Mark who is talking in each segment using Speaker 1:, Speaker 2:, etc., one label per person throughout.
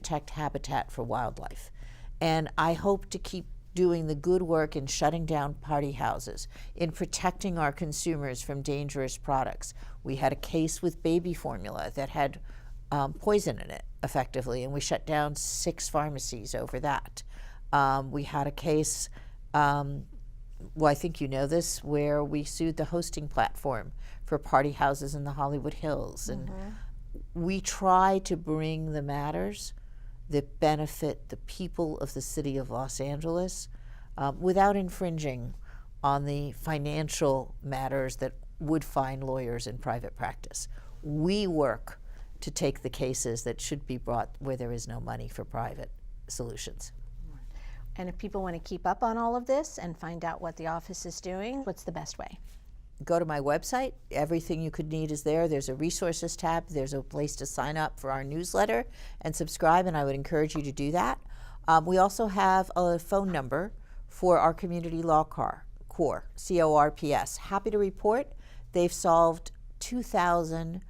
Speaker 1: protect habitat for wildlife. And I hope to keep doing the good work in shutting down party houses, in protecting our consumers from dangerous products. We had a case with baby formula that had poison in it, effectively, and we shut down 6 pharmacies over that. We had a case, well, I think you know this, where we sued the hosting platform for party houses in the Hollywood Hills. And we try to bring the matters that benefit the people of the city of Los Angeles without infringing on the financial matters that would find lawyers in private practice. We work to take the cases that should be brought where there is no money for private solutions.
Speaker 2: And if people want to keep up on all of this and find out what the office is doing, what's the best way?
Speaker 1: Go to my website. Everything you could need is there. There's a resources tab. There's a place to sign up for our newsletter and subscribe, and I would encourage you to do that. We also have a phone number for our community law corps, CORPS. Happy to report they've solved 2,000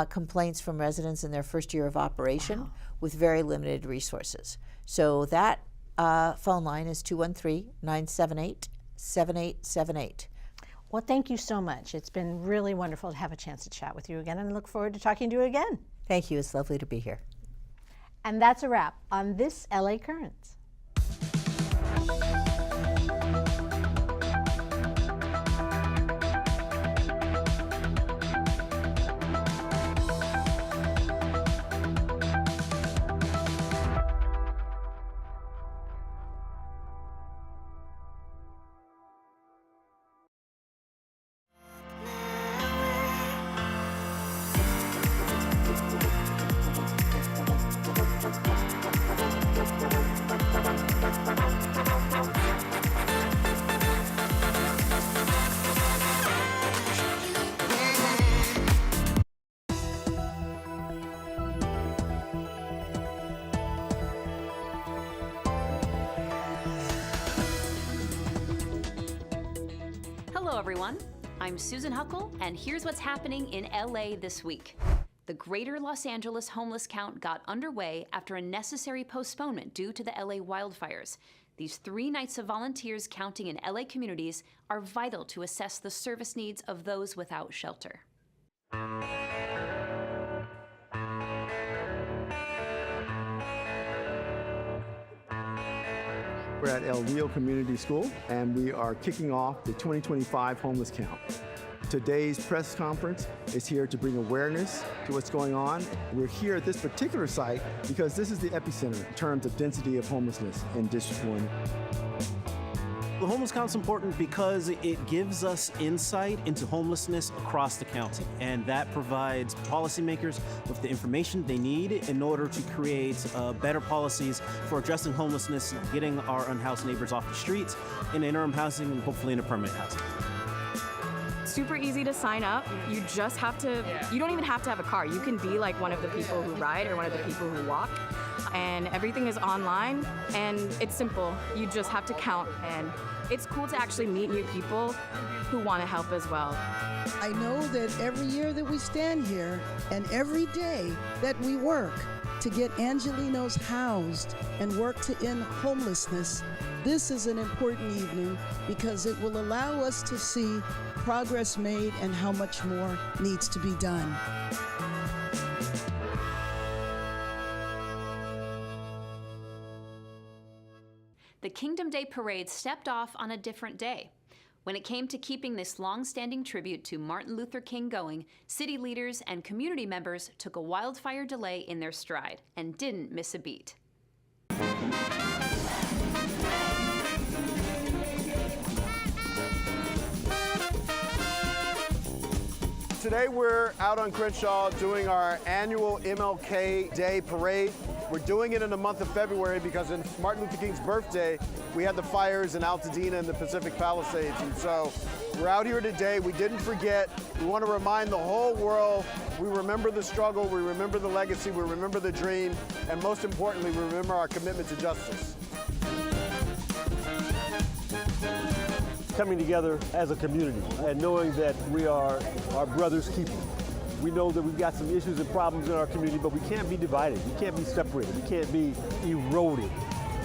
Speaker 1: complaints from residents in their first year of operation with very limited resources. So that phone line is 213-978-7878.
Speaker 2: Well, thank you so much. It's been really wonderful to have a chance to chat with you again, and I look forward to talking to you again.
Speaker 1: Thank you. It's lovely to be here.
Speaker 2: And that's a wrap on this LA Currents.
Speaker 3: Hello everyone, I'm Susan Huckle, and here's what's happening in LA this week. The Greater Los Angeles homeless count got underway after a necessary postponement due to the LA wildfires. These 3 nights of volunteers counting in LA communities are vital to assess the service needs of those without shelter.
Speaker 4: We're at El Rio Community School, and we are kicking off the 2025 homeless count. Today's press conference is here to bring awareness to what's going on. We're here at this particular site because this is the epicenter in terms of density of homelessness in District 1.
Speaker 5: The homeless count's important because it gives us insight into homelessness across the county, and that provides policymakers with the information they need in order to create better policies for addressing homelessness, getting our unhoused neighbors off the streets, in interim housing, and hopefully into permanent housing.
Speaker 6: Super easy to sign up. You just have to, you don't even have to have a car. You can be like one of the people who ride or one of the people who walk. And everything is online, and it's simple. You just have to count, and it's cool to actually meet new people who want to help as well.
Speaker 7: I know that every year that we stand here and every day that we work to get Angelinos housed and work to end homelessness, this is an important evening because it will allow us to see progress made and how much more needs to be done.
Speaker 3: The Kingdom Day Parade stepped off on a different day. When it came to keeping this long-standing tribute to Martin Luther King going, city leaders and community members took a wildfire delay in their stride and didn't miss a beat.
Speaker 8: Today we're out on Crenshaw doing our annual MLK Day Parade. We're doing it in the month of February because on Martin Luther King's birthday, we had the fires in Altadena and the Pacific Palisades. And so we're out here today. We didn't forget. We want to remind the whole world we remember the struggle, we remember the legacy, we remember the dream, and most importantly, we remember our commitment to justice.
Speaker 9: Coming together as a community and knowing that we are our brother's keeper. We know that we've got some issues and problems in our community, but we can't be divided. We can't be separated. We can't be eroded.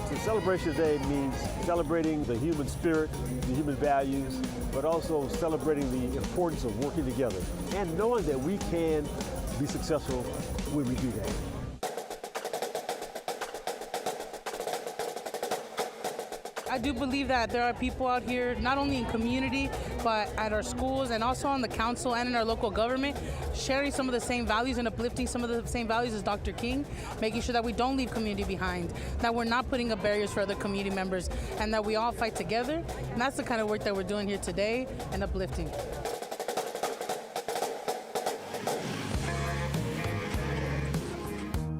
Speaker 9: So Celebration Day means celebrating the human spirit, the human values, but also celebrating the importance of working together and knowing that we can be successful when we do that.
Speaker 10: I do believe that there are people out here, not only in community, but at our schools and also on the council and in our local government, sharing some of the same values and uplifting some of the same values as Dr. King, making sure that we don't leave community behind, that we're not putting up barriers for other community members, and that we all fight together. And that's the kind of work that we're doing here today and uplifting.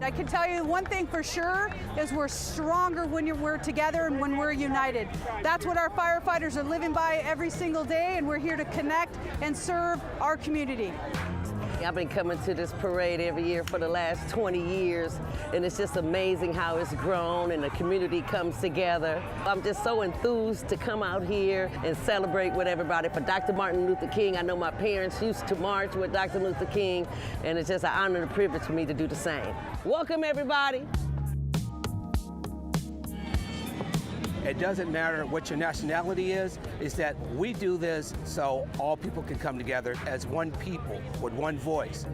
Speaker 11: I can tell you one thing for sure is we're stronger when we're together and when we're united. That's what our firefighters are living by every single day, and we're here to connect and serve our community.
Speaker 12: I've been coming to this parade every year for the last 20 years, and it's just amazing how it's grown and the community comes together. I'm just so enthused to come out here and celebrate with everybody. For Dr. Martin Luther King, I know my parents used to march with Dr. Luther King, and it's just an honor and a privilege for me to do the same. Welcome, everybody.
Speaker 13: It doesn't matter what your nationality is that we do this so all people can come together as one people with one voice.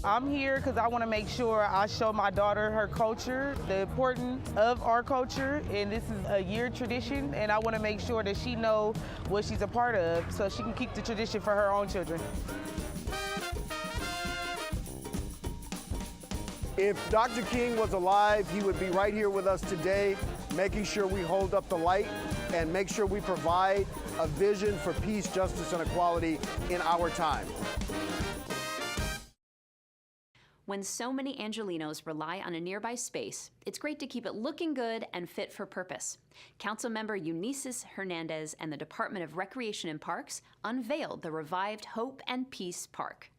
Speaker 14: I'm here because I want to make sure I show my daughter her culture, the importance of our culture, and this is a year tradition, and I want to make sure that she knows what she's a part of so she can keep the tradition for her own children.
Speaker 8: If Dr. King was alive, he would be right here with us today, making sure we hold up the light and make sure we provide a vision for peace, justice, and equality in our time.
Speaker 3: When so many Angelenos rely on a nearby space, it's great to keep it looking good and fit for purpose. Councilmember Eunices Hernandez and the Department of Recreation and Parks unveiled the revived Hope and Peace Park.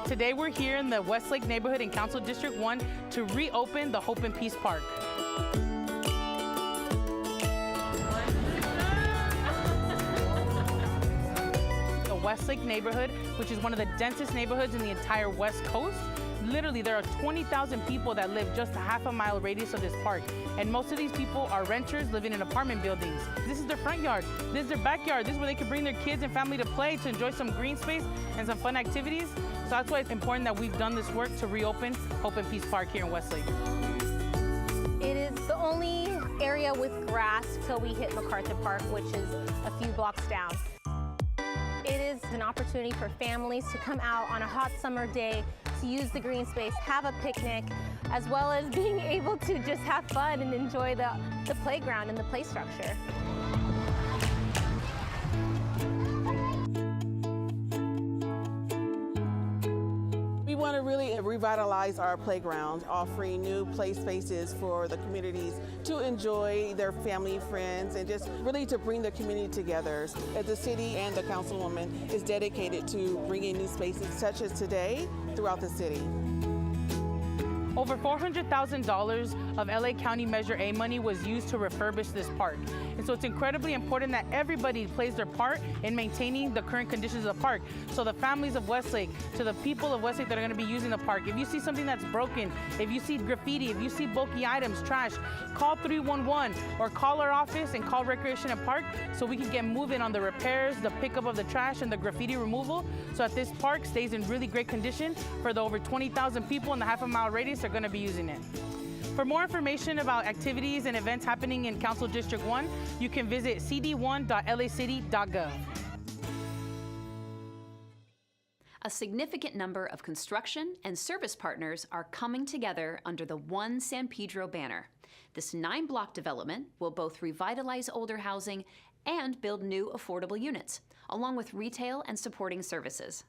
Speaker 10: Today we're here in the Westlake neighborhood in Council District 1 to reopen the Hope and Peace Park. The Westlake neighborhood, which is one of the densest neighborhoods in the entire West Coast. Literally, there are 20,000 people that live just a half-a-mile radius of this park. And most of these people are renters living in apartment buildings. This is their front yard. This is their backyard. This is where they can bring their kids and family to play, to enjoy some green space and some fun activities. So that's why it's important that we've done this work to reopen Hope and Peace Park here in Westlake.
Speaker 15: It is the only area with grass till we hit MacArthur Park, which is a few blocks down. It is an opportunity for families to come out on a hot summer day to use the green space, have a picnic, as well as being able to just have fun and enjoy the playground and the play structure.
Speaker 16: We want to really revitalize our playgrounds, offering new play spaces for the communities to enjoy their family, friends, and just really to bring the community together. As the city and the councilwoman is dedicated to bringing new spaces such as today throughout the city.
Speaker 10: Over $400,000 of LA County Measure A money was used to refurbish this park. And so it's incredibly important that everybody plays their part in maintaining the current conditions of the park. So the families of Westlake, to the people of Westlake that are going to be using the park, if you see something that's broken, if you see graffiti, if you see bulky items, trash, call 311 or call our office and call Recreation and Park so we can get moving on the repairs, the pickup of the trash, and the graffiti removal so that this park stays in really great condition for the over 20,000 people in the half-a-mile radius are going to be using it. For more information about activities and events happening in Council District 1, you can visit cd1.lacity.gov.
Speaker 3: A significant number of construction and service partners are coming together under the One San Pedro banner. This 9-block development will both revitalize older housing and build new affordable units, along with retail and supporting services.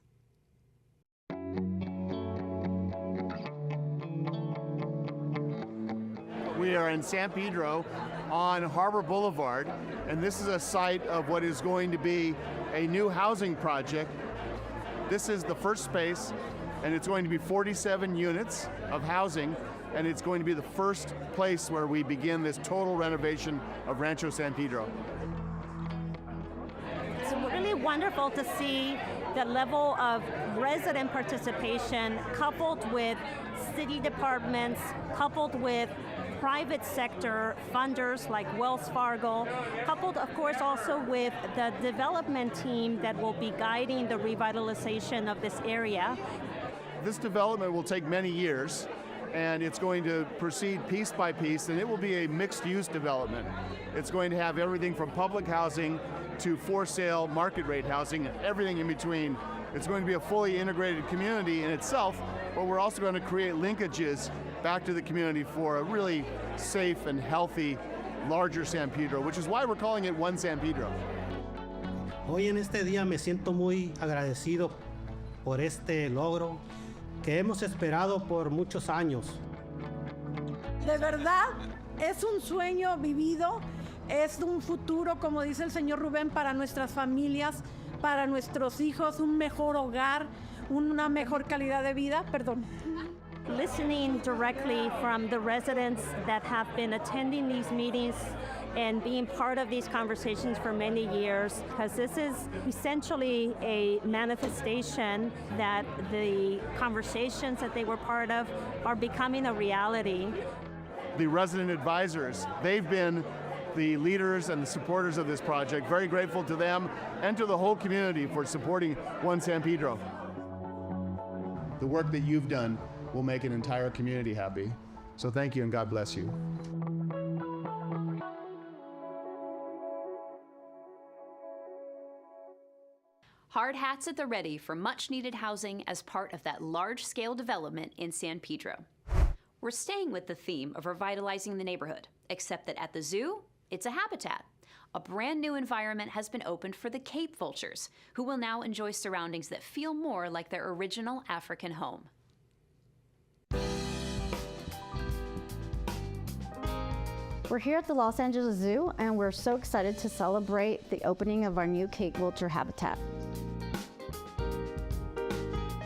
Speaker 17: We are in San Pedro on Harbor Boulevard, and this is a site of what is going to be a new housing project. This is the first space, and it's going to be 47 units of housing, and it's going to be the first place where we begin this total renovation of Rancho San Pedro.
Speaker 18: It's really wonderful to see the level of resident participation coupled with city departments, coupled with private sector funders like Wells Fargo, coupled of course also with the development team that will be guiding the revitalization of this area.
Speaker 17: This development will take many years, and it's going to proceed piece by piece, and it will be a mixed-use development. It's going to have everything from public housing to for-sale market rate housing, and everything in between. It's going to be a fully integrated community in itself, but we're also going to create linkages back to the community for a really safe and healthy, larger San Pedro, which is why we're calling it One San Pedro.
Speaker 19: Hoy en este día me siento muy agradecido por este logro que hemos esperado por muchos años.
Speaker 11: De verdad, es un sueño vivido, es un futuro, como dice el señor Rubén, para nuestras familias, para nuestros hijos, un mejor hogar, una mejor calidad de vida. Perdón.
Speaker 18: Listening directly from the residents that have been attending these meetings and being part of these conversations for many years, because this is essentially a manifestation that the conversations that they were part of are becoming a reality.
Speaker 17: The resident advisors, they've been the leaders and the supporters of this project. Very grateful to them and to the whole community for supporting One San Pedro. The work that you've done will make an entire community happy. So thank you and God bless you.
Speaker 3: Hard hats at the ready for much-needed housing as part of that large-scale development in San Pedro. We're staying with the theme of revitalizing the neighborhood, except that at the zoo, it's a habitat. A brand new environment has been opened for the Cape vultures, who will now enjoy surroundings that feel more like their original African home.
Speaker 20: We're here at the Los Angeles Zoo, and we're so excited to celebrate the opening of our new Cape vulture habitat.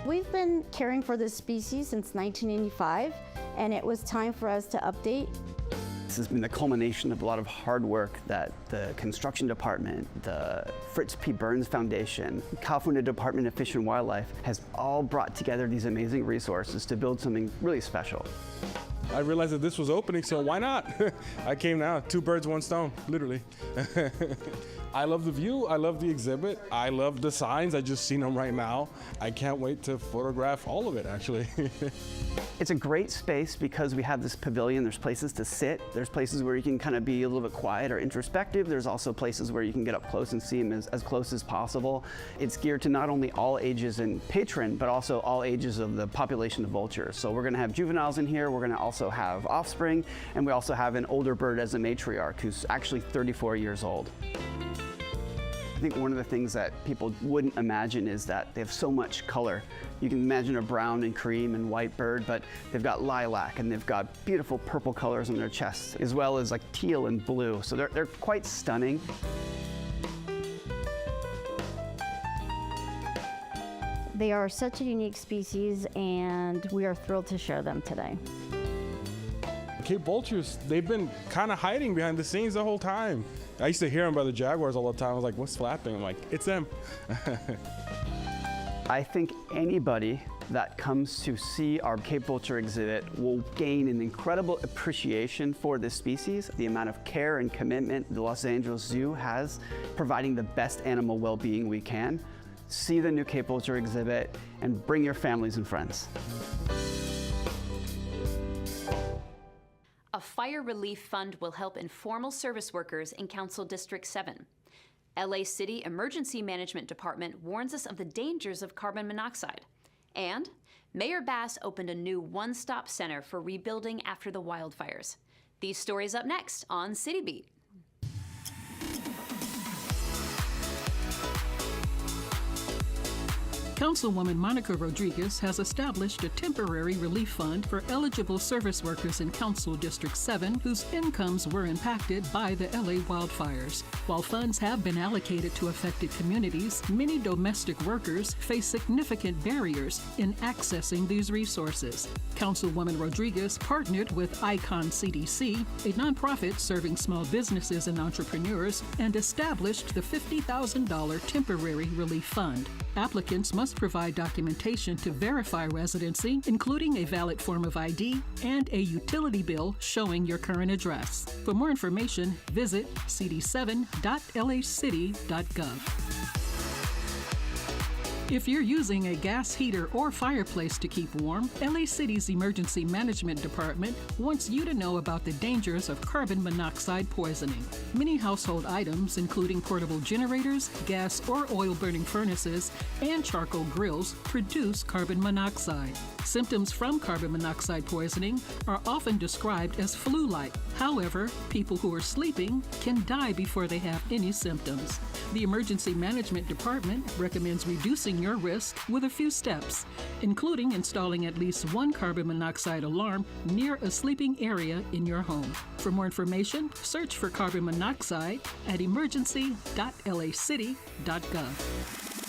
Speaker 20: We've been caring for this species since 1985, and it was time for us to update.
Speaker 21: This has been the culmination of a lot of hard work that the construction department, the Fritz P. Burns Foundation, California Department of Fish and Wildlife has all brought together these amazing resources to build something really special.
Speaker 22: I realized that this was opening, so why not? I came now, 2 birds, 1 stone, literally. I love the view, I love the exhibit, I love the signs, I just seen them right now. I can't wait to photograph all of it, actually.
Speaker 21: It's a great space because we have this pavilion. There's places to sit. There's places where you can kind of be a little bit quiet or introspective. There's also places where you can get up close and see them as close as possible. It's geared to not only all ages and patron, but also all ages of the population of vultures. So we're gonna have juveniles in here. We're gonna also have offspring, and we also have an older bird as a matriarch who's actually 34 years old. I think one of the things that people wouldn't imagine is that they have so much color. You can imagine a brown and cream and white bird, but they've got lilac and they've got beautiful purple colors on their chests, as well as like teal and blue. So they're quite stunning.
Speaker 20: They are such a unique species, and we are thrilled to share them today.
Speaker 22: Cape vultures, they've been kind of hiding behind the scenes the whole time. I used to hear them by the jaguars all the time. I was like, what's flapping? I'm like, it's them.
Speaker 21: I think anybody that comes to see our Cape vulture exhibit will gain an incredible appreciation for this species, the amount of care and commitment the Los Angeles Zoo has providing the best animal well-being we can. See the new Cape vulture exhibit and bring your families and friends.
Speaker 3: A fire relief fund will help informal service workers in Council District 7. LA City Emergency Management Department warns us of the dangers of carbon monoxide. And Mayor Bass opened a new one-stop center for rebuilding after the wildfires. These stories up next on City Beat.
Speaker 1: Councilwoman Monica Rodriguez has established a temporary relief fund for eligible service workers in Council District 7 whose incomes were impacted by the LA wildfires. While funds have been allocated to affected communities, many domestic workers face significant barriers in accessing these resources. Councilwoman Rodriguez partnered with Icon CDC, a nonprofit serving small businesses and entrepreneurs, and established the $50,000 temporary relief fund. Applicants must provide documentation to verify residency, including a valid form of ID and a utility bill showing your current address. For more information, visit cd7.lacity.gov. If you're using a gas heater or fireplace to keep warm, LA City's Emergency Management Department wants you to know about the dangers of carbon monoxide poisoning. Many household items, including portable generators, gas or oil-burning furnaces, and charcoal grills, produce carbon monoxide. Symptoms from carbon monoxide poisoning are often described as flu-like. However, people who are sleeping can die before they have any symptoms. The Emergency Management Department recommends reducing your risk with a few steps, including installing at least one carbon monoxide alarm near a sleeping area in your home. For more information, search for carbon monoxide at emergency.lacity.gov.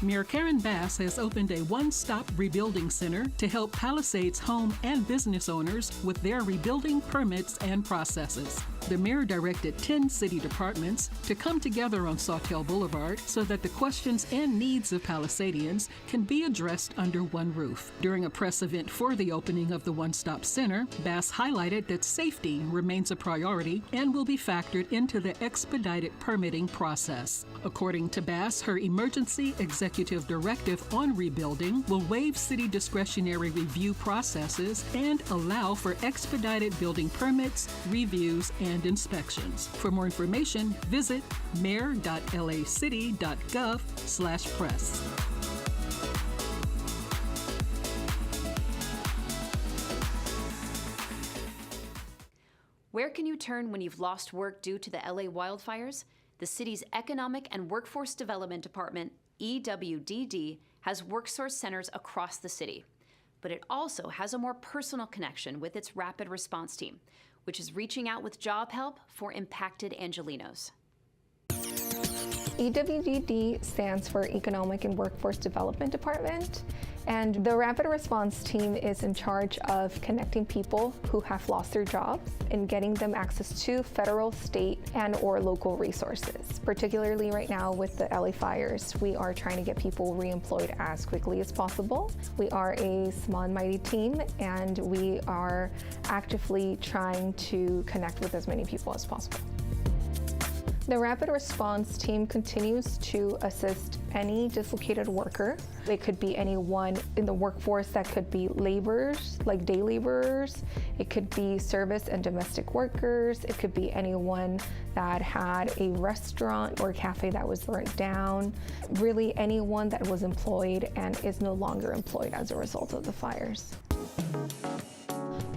Speaker 1: Mayor Karen Bass has opened a one-stop rebuilding center to help Palisades home and business owners with their rebuilding permits and processes. The mayor directed 10 city departments to come together on Sawtelle Boulevard so that the questions and needs of Palisadians can be addressed under one roof. During a press event for the opening of the one-stop center, Bass highlighted that safety remains a priority and will be factored into the expedited permitting process. According to Bass, her emergency executive directive on rebuilding will waive city discretionary review processes and allow for expedited building permits, reviews, and inspections. For more information, visit mayor.lacity.gov/press.
Speaker 3: Where can you turn when you've lost work due to the LA wildfires? The city's Economic and Workforce Development Department, EWDD, has WorkSource centers across the city. But it also has a more personal connection with its rapid response team, which is reaching out with job help for impacted Angelenos.
Speaker 2: EWDD stands for Economic and Workforce Development Department, and the Rapid Response Team is in charge of connecting people who have lost their jobs and getting them access to federal, state, and or local resources. Particularly right now with the LA fires, we are trying to get people reemployed as quickly as possible. We are a small and mighty team, and we are actively trying to connect with as many people as possible. The Rapid Response Team continues to assist any dislocated worker. It could be anyone in the workforce that could be laborers, like day laborers. It could be service and domestic workers. It could be anyone that had a restaurant or cafe that was burnt down. Really anyone that was employed and is no longer employed as a result of the fires.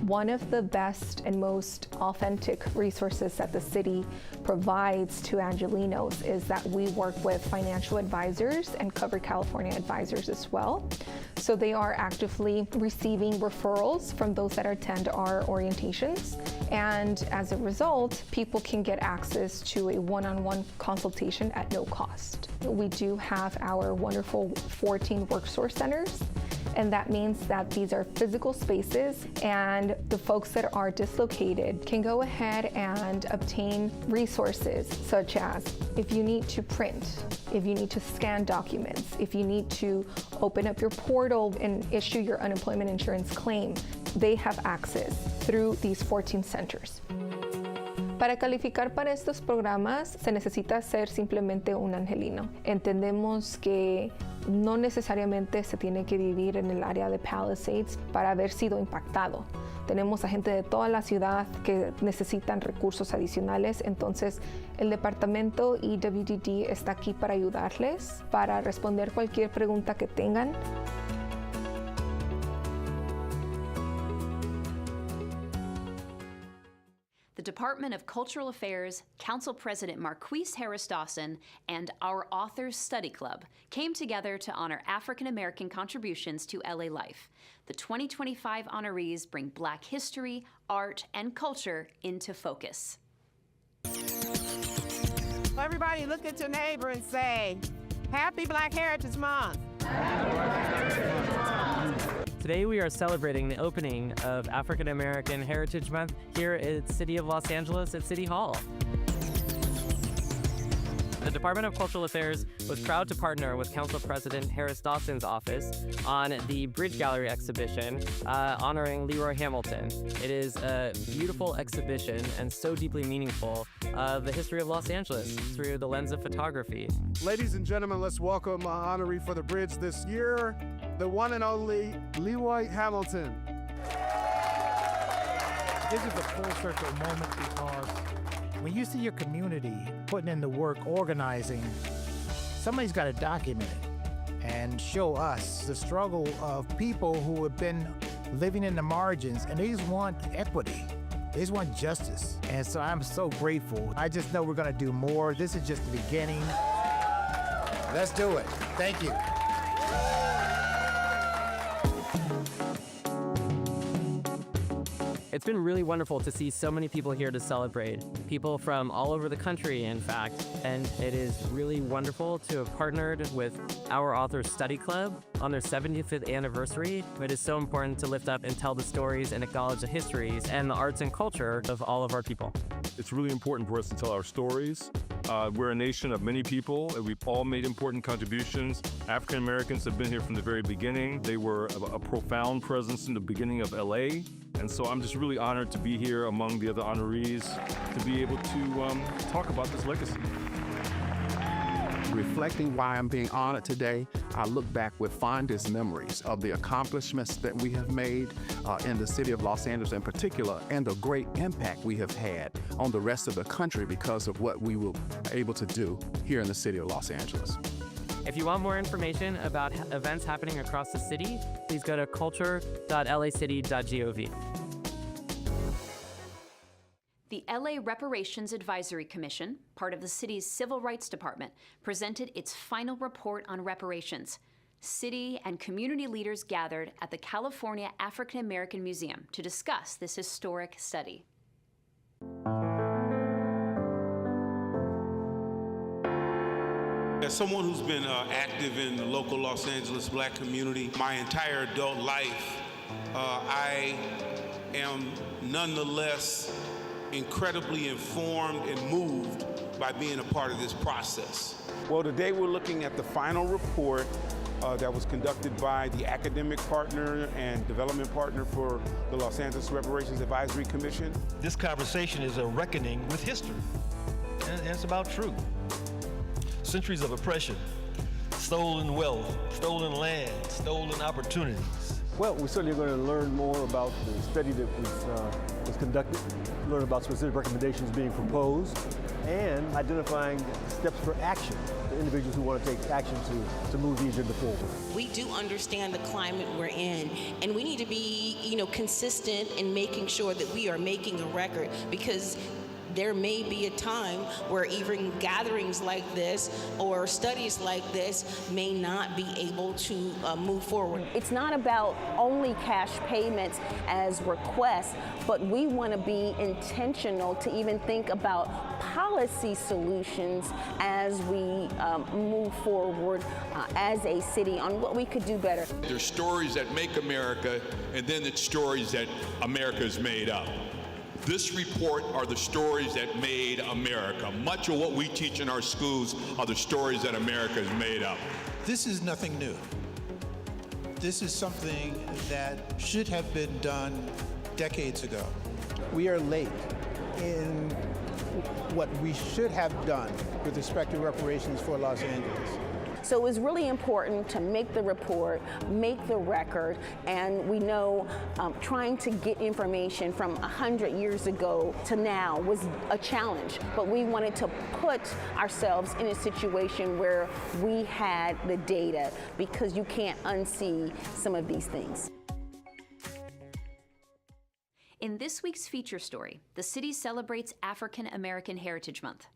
Speaker 2: One of the best and most authentic resources that the city provides to Angelenos is that we work with financial advisors and Cover California advisors as well. So they are actively receiving referrals from those that attend our orientations. And as a result, people can get access to a one-on-one consultation at no cost. We do have our wonderful 14 WorkSource centers. And that means that these are physical spaces, and the folks that are dislocated can go ahead and obtain resources such as if you need to print, if you need to scan documents, if you need to open up your portal and issue your unemployment insurance claim, they have access through these 14 centers. Para calificar para estos programas se necesita ser simplemente un angelino. Entendemos que no necesariamente se tiene que vivir en el área de Palisades para haber sido impactado. Tenemos a gente de toda la ciudad que necesitan recursos adicionales, entonces el departamento EWDD está aquí para ayudarles, para responder cualquier pregunta que tengan.
Speaker 3: The Department of Cultural Affairs, Council President Marquise Harris Dawson, and our Authors Study Club came together to honor African American contributions to LA life. The 2025 honorees bring Black history, art, and culture into focus.
Speaker 4: Everybody look at your neighbor and say, Happy Black Heritage Month.
Speaker 5: Today we are celebrating the opening of African American Heritage Month here at the City of Los Angeles at City Hall. The Department of Cultural Affairs was proud to partner with Council President Harris Dawson's office on the Bridge Gallery exhibition honoring Leroy Hamilton. It is a beautiful exhibition and so deeply meaningful of the history of Los Angeles through the lens of photography.
Speaker 23: Ladies and gentlemen, let's welcome our honoree for the bridge this year, the one and only Leroy Hamilton.
Speaker 24: This is a full circle moment because when you see your community putting in the work, organizing, somebody's got to document it and show us the struggle of people who have been living in the margins, and they just want equity. They just want justice. And so I'm so grateful. I just know we're going to do more. This is just the beginning.
Speaker 25: Let's do it. Thank you.
Speaker 5: It's been really wonderful to see so many people here to celebrate. People from all over the country, in fact. And it is really wonderful to have partnered with our Authors Study Club on their 75th anniversary. It is so important to lift up and tell the stories and acknowledge the histories and the arts and culture of all of our people.
Speaker 26: It's really important for us to tell our stories. We're a nation of many people. We've all made important contributions. African Americans have been here from the very beginning. They were a profound presence in the beginning of LA. And so I'm just really honored to be here among the other honorees to be able to talk about this legacy.
Speaker 27: Reflecting why I'm being honored today, I look back with fondest memories of the accomplishments that we have made in the city of Los Angeles in particular, and the great impact we have had on the rest of the country because of what we were able to do here in the city of Los Angeles.
Speaker 5: If you want more information about events happening across the city, please go to culture.lacity.gov.
Speaker 3: The LA Reparations Advisory Commission, part of the city's Civil Rights Department, presented its final report on reparations. City and community leaders gathered at the California African American Museum to discuss this historic study.
Speaker 28: As someone who's been active in the local Los Angeles Black community my entire adult life, I am nonetheless incredibly informed and moved by being a part of this process.
Speaker 29: Well, today we're looking at the final report that was conducted by the academic partner and development partner for the Los Angeles Reparations Advisory Commission.
Speaker 30: This conversation is a reckoning with history, and it's about truth. Centuries of oppression, stolen wealth, stolen land, stolen opportunities.
Speaker 9: Well, we're certainly going to learn more about the study that was conducted, learn about specific recommendations being proposed, and identifying steps for action for individuals who want to take action to move the agenda forward.
Speaker 31: We do understand the climate we're in, and we need to be, consistent in making sure that we are making a record, because there may be a time where even gatherings like this or studies like this may not be able to move forward.
Speaker 32: It's not about only cash payments as requests, but we want to be intentional to even think about policy solutions as we move forward as a city on what we could do better.
Speaker 33: There's stories that make America, and then it's stories that America's made up. This report are the stories that made America. Much of what we teach in our schools are the stories that America has made up.
Speaker 34: This is nothing new. This is something that should have been done decades ago. We are late in what we should have done with respect to reparations for Los Angeles.
Speaker 32: So it was really important to make the report, make the record, and we know trying to get information from 100 years ago to now was a challenge, but we wanted to put ourselves in a situation where we had the data, because you can't unsee some of these things.
Speaker 3: In this week's feature story, the city celebrates African American Heritage Month.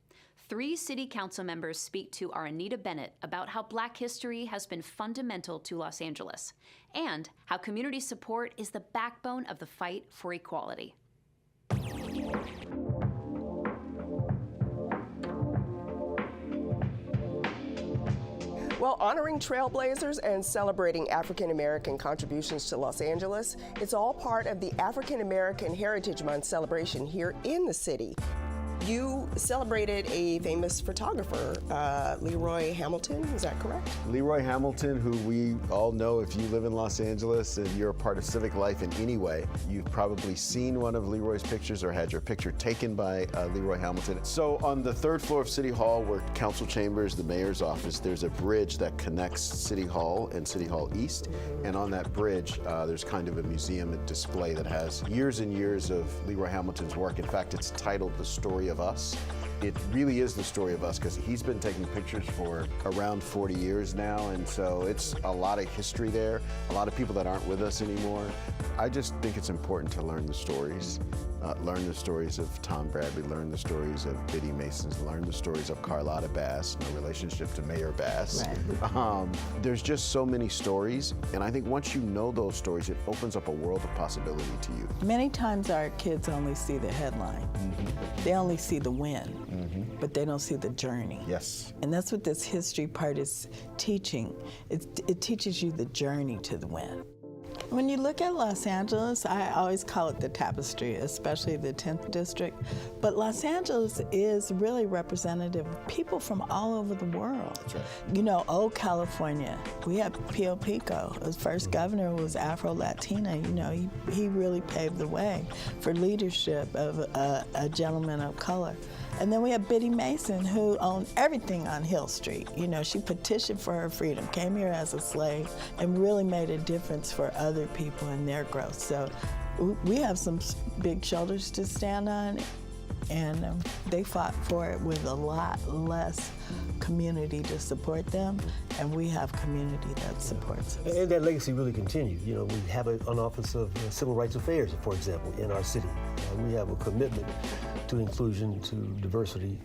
Speaker 3: 3 city council members speak to our Anita Bennett about how Black history has been fundamental to Los Angeles and how community support is the backbone of the fight for equality.
Speaker 6: Well, honoring trailblazers and celebrating African American contributions to Los Angeles, it's all part of the African American Heritage Month celebration here in the city. You celebrated a famous photographer, Leroy Hamilton, is that correct?
Speaker 7: Leroy Hamilton, who we all know if you live in Los Angeles and you're a part of civic life in any way, you've probably seen one of Leroy's pictures or had your picture taken by Leroy Hamilton. So on the 3rd floor of City Hall, where council chambers, the mayor's office, there's a bridge that connects City Hall and City Hall East. And on that bridge, there's kind of a museum and display that has years and years of Leroy Hamilton's work. In fact, it's titled The Story of Us. It really is the story of us because he's been taking pictures for around 40 years now, and so it's a lot of history there, a lot of people that aren't with us anymore. I just think it's important to learn the stories of Tom Bradley, learn the stories of Biddy Mason, learn the stories of Carlotta Bass, no relationship to Mayor Bass. Right. There's just so many stories, and I think once you know those stories, it opens up a world of possibility to you.
Speaker 8: Many times our kids only see the headline. They only see the win, but they don't see the journey.
Speaker 7: Yes.
Speaker 8: And that's what this history part is teaching. It teaches you the journey to the win. When you look at Los Angeles, I always call it the tapestry, especially the 10th district. But Los Angeles is really representative of people from all over the world.
Speaker 7: That's right.
Speaker 8: You know, old California, we have Pio Pico. His first governor was Afro-Latina. You know, he really paved the way for leadership of a gentleman of color. And then we have Biddy Mason, who owned everything on Hill Street. You know, she petitioned for her freedom, came here as a slave, and really made a difference for other people in their growth. So we have some big shoulders to stand on, and they fought for it with a lot less community to support them, and we have community that supports us.
Speaker 10: And that legacy really continues. You know, we have an office of civil rights affairs, for example, in our city. We have a commitment to inclusion, to diversity,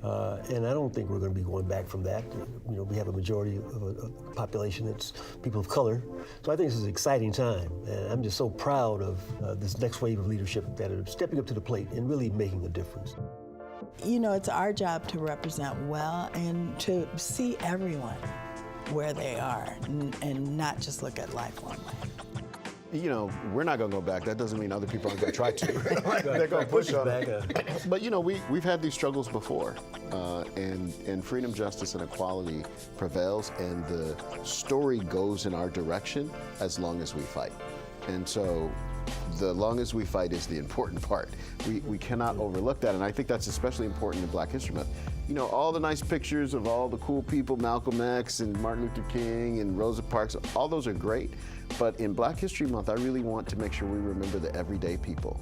Speaker 10: and I don't think we're going to be going back from that. You know, we have a majority of a population that's people of color, so I think this is an exciting time, and I'm just so proud of this next wave of leadership that are stepping up to the plate and really making a difference.
Speaker 8: You know, it's our job to represent well and to see everyone where they are and not just look at life one way.
Speaker 7: You know, we're not going to go back. That doesn't mean other people aren't going to try to. They're going to push on it. But, you know, we've had these struggles before, and freedom, justice, and equality prevails, and the story goes in our direction as long as we fight. And so the long as we fight is the important part. We cannot overlook that, and I think that's especially important in Black History Month. You know, all the nice pictures of all the cool people, Malcolm X and Martin Luther King and Rosa Parks, all those are great. But in Black History Month, I really want to make sure we remember the everyday people.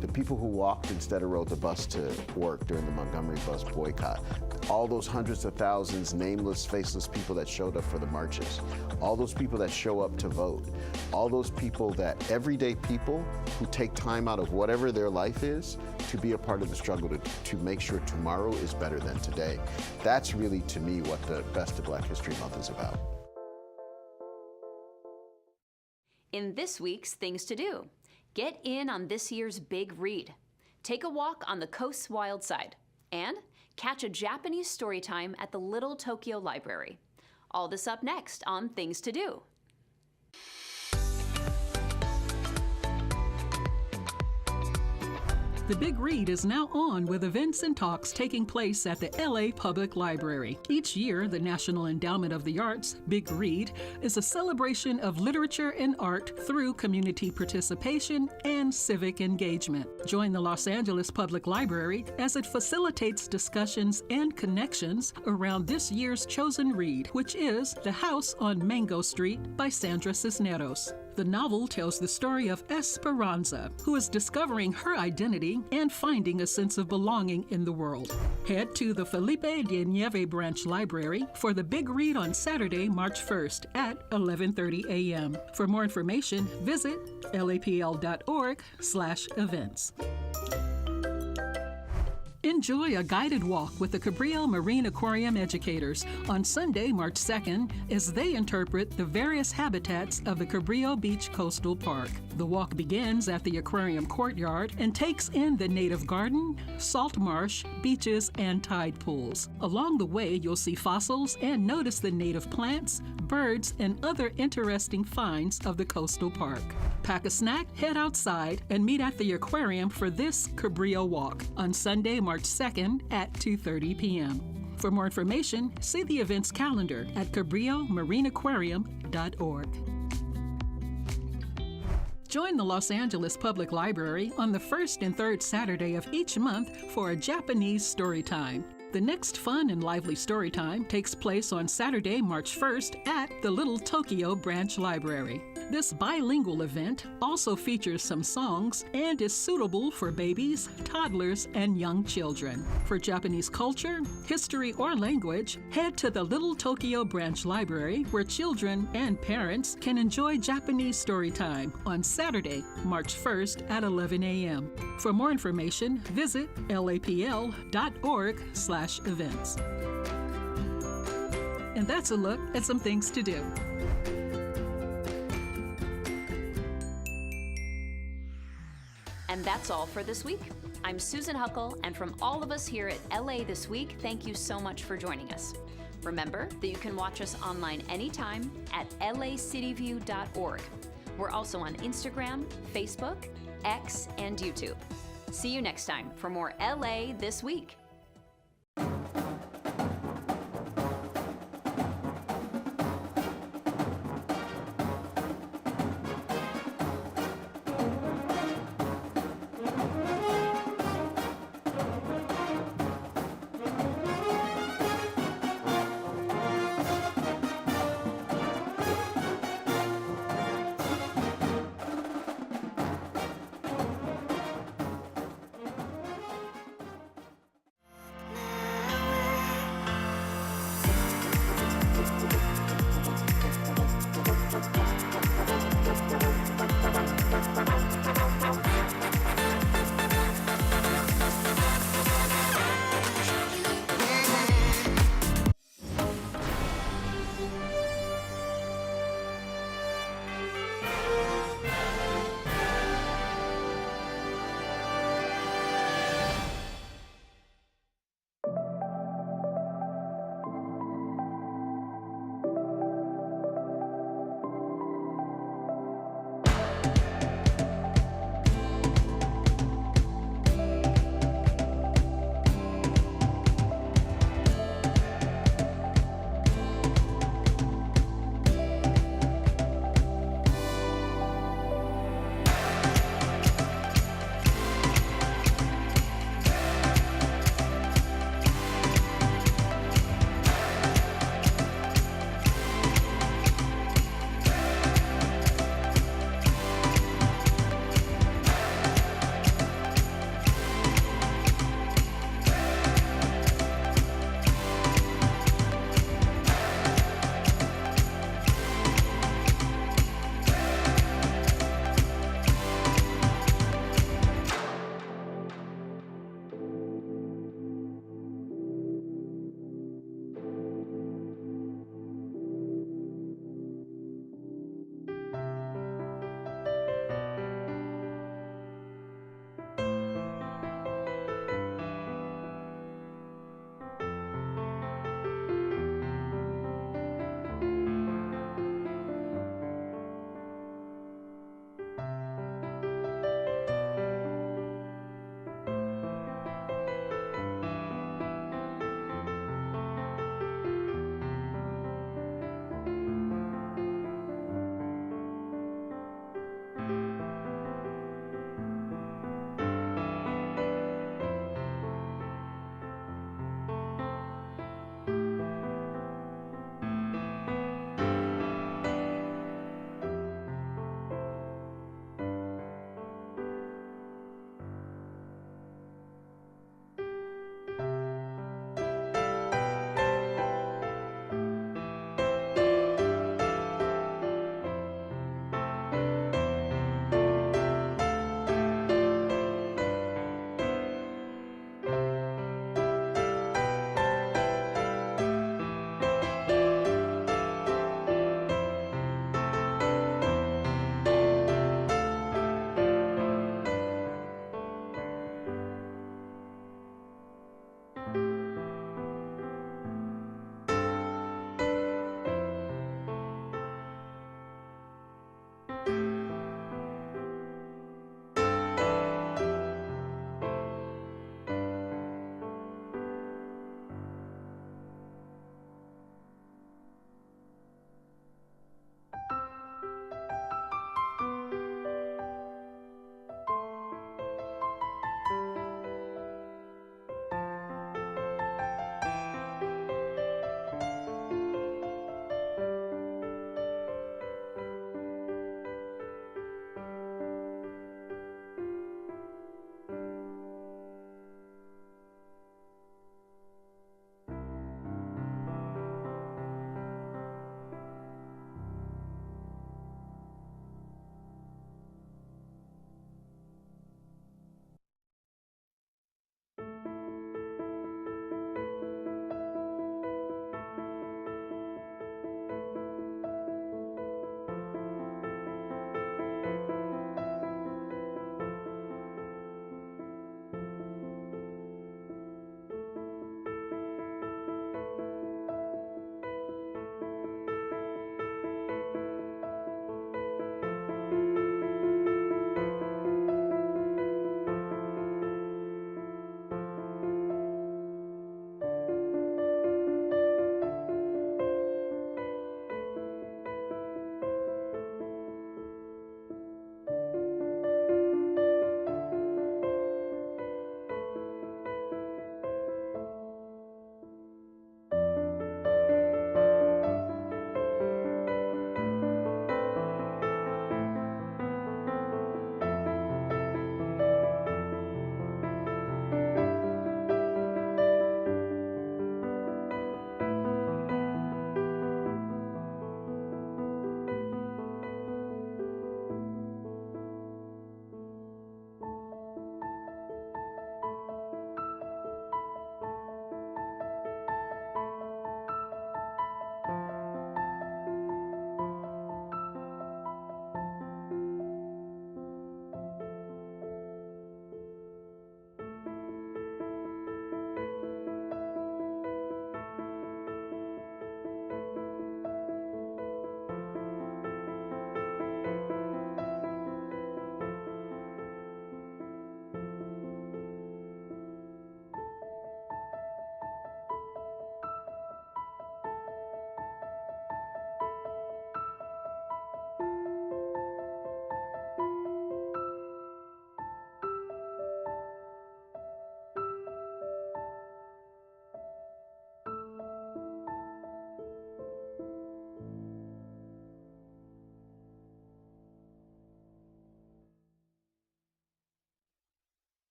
Speaker 7: The people who walked instead of rode the bus to work during the Montgomery bus boycott. All those hundreds of thousands, nameless, faceless people that showed up for the marches. All those people that show up to vote. All those people everyday people who take time out of whatever their life is to be a part of the struggle to make sure tomorrow is better than today. That's really, to me, what the best of Black History Month is about.
Speaker 3: In this week's Things to Do, get in on this year's big read, take a walk on the coast's wild side, and catch a Japanese story time at the Little Tokyo Library. All this up next on Things to Do.
Speaker 1: The Big Read is now on with events and talks taking place at the LA Public Library. Each year, the National Endowment of the Arts, Big Read, is a celebration of literature and art through community participation and civic engagement. Join the Los Angeles Public Library as it facilitates discussions and connections around this year's chosen read, which is The House on Mango Street by Sandra Cisneros. The novel tells the story of Esperanza, who is discovering her identity and finding a sense of belonging in the world. Head to the Felipe de Nieve Branch Library for the big read on Saturday, March 1st at 11:30 a.m. For more information, visit lapl.org/events. Enjoy a guided walk with the Cabrillo Marine Aquarium educators on Sunday, March 2nd, as they interpret the various habitats of the Cabrillo Beach Coastal Park. The walk begins at the aquarium courtyard and takes in the native garden, salt marsh, beaches, and tide pools. Along the way, you'll see fossils and notice the native plants, birds, and other interesting finds of the coastal park. Pack a snack, head outside, and meet at the aquarium for this Cabrillo walk on Sunday, March 2nd at 2:30 p.m. For more information, see the events calendar at cabrillomarineaquarium.org. Join the Los Angeles Public Library on the first and third Saturday of each month for a Japanese story time. The next fun and lively story time takes place on Saturday, March 1st at the Little Tokyo Branch Library. This bilingual event also features some songs and is suitable for babies, toddlers, and young children. For Japanese culture, history, or language, head to the Little Tokyo Branch Library, where children and parents can enjoy Japanese story time on Saturday, March 1st at 11 a.m. For more information, visit lapl.org/events. And that's a look at some things to do.
Speaker 3: And that's all for this week. I'm Susan Huckle, and from all of us here at LA This Week, thank you so much for joining us. Remember that you can watch us online anytime at lacityview.org. We're also on Instagram, Facebook, X, and YouTube. See you next time for more LA This Week.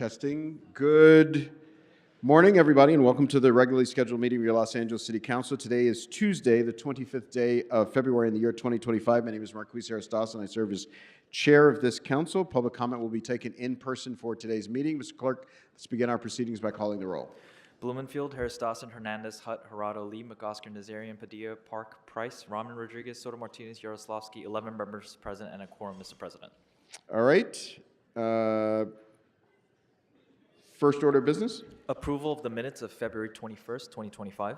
Speaker 7: Testing. Good morning, everybody, and welcome to the regularly scheduled meeting of your Los Angeles City Council. Today is Tuesday, the 25th day of February in the year 2025. My name is Marquis Aristotle, and I serve as chair of this council. Public comment will be taken in person for today's meeting. Mr. Clerk, let's begin our proceedings by calling the roll.
Speaker 2: Blumenfield, Harris-Dawson, Hernandez, Hutt, Gerardo, Lee, McOsker, Nazarian, Padilla, Park, Price, Rahman, Rodriguez, Soto Martinez, Yaroslavsky, 11 members present and a quorum, Mr. President.
Speaker 7: All right. First order of business.
Speaker 2: Approval of the minutes of February 21st, 2025.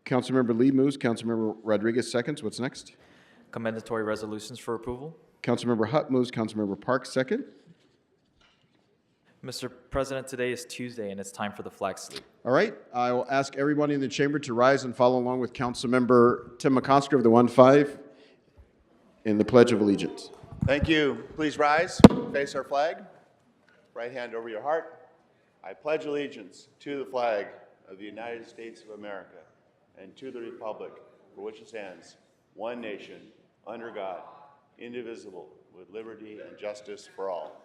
Speaker 7: Councilmember Lee moves. Councilmember Rodriguez seconds. What's next?
Speaker 2: Commendatory resolutions for approval.
Speaker 7: Councilmember Hutt moves. Councilmember Park second.
Speaker 2: Mr. President, today is Tuesday and it's time for the flag salute.
Speaker 7: All right. I will ask everybody in the chamber to rise and follow along with Councilmember Tim McOsker of the 1-5 in the Pledge of Allegiance.
Speaker 4: Thank you. Please rise, face our flag, right hand over your heart. I pledge allegiance to the flag of the United States of America and to the republic for which it stands, one nation, under God, indivisible, with liberty and justice for all.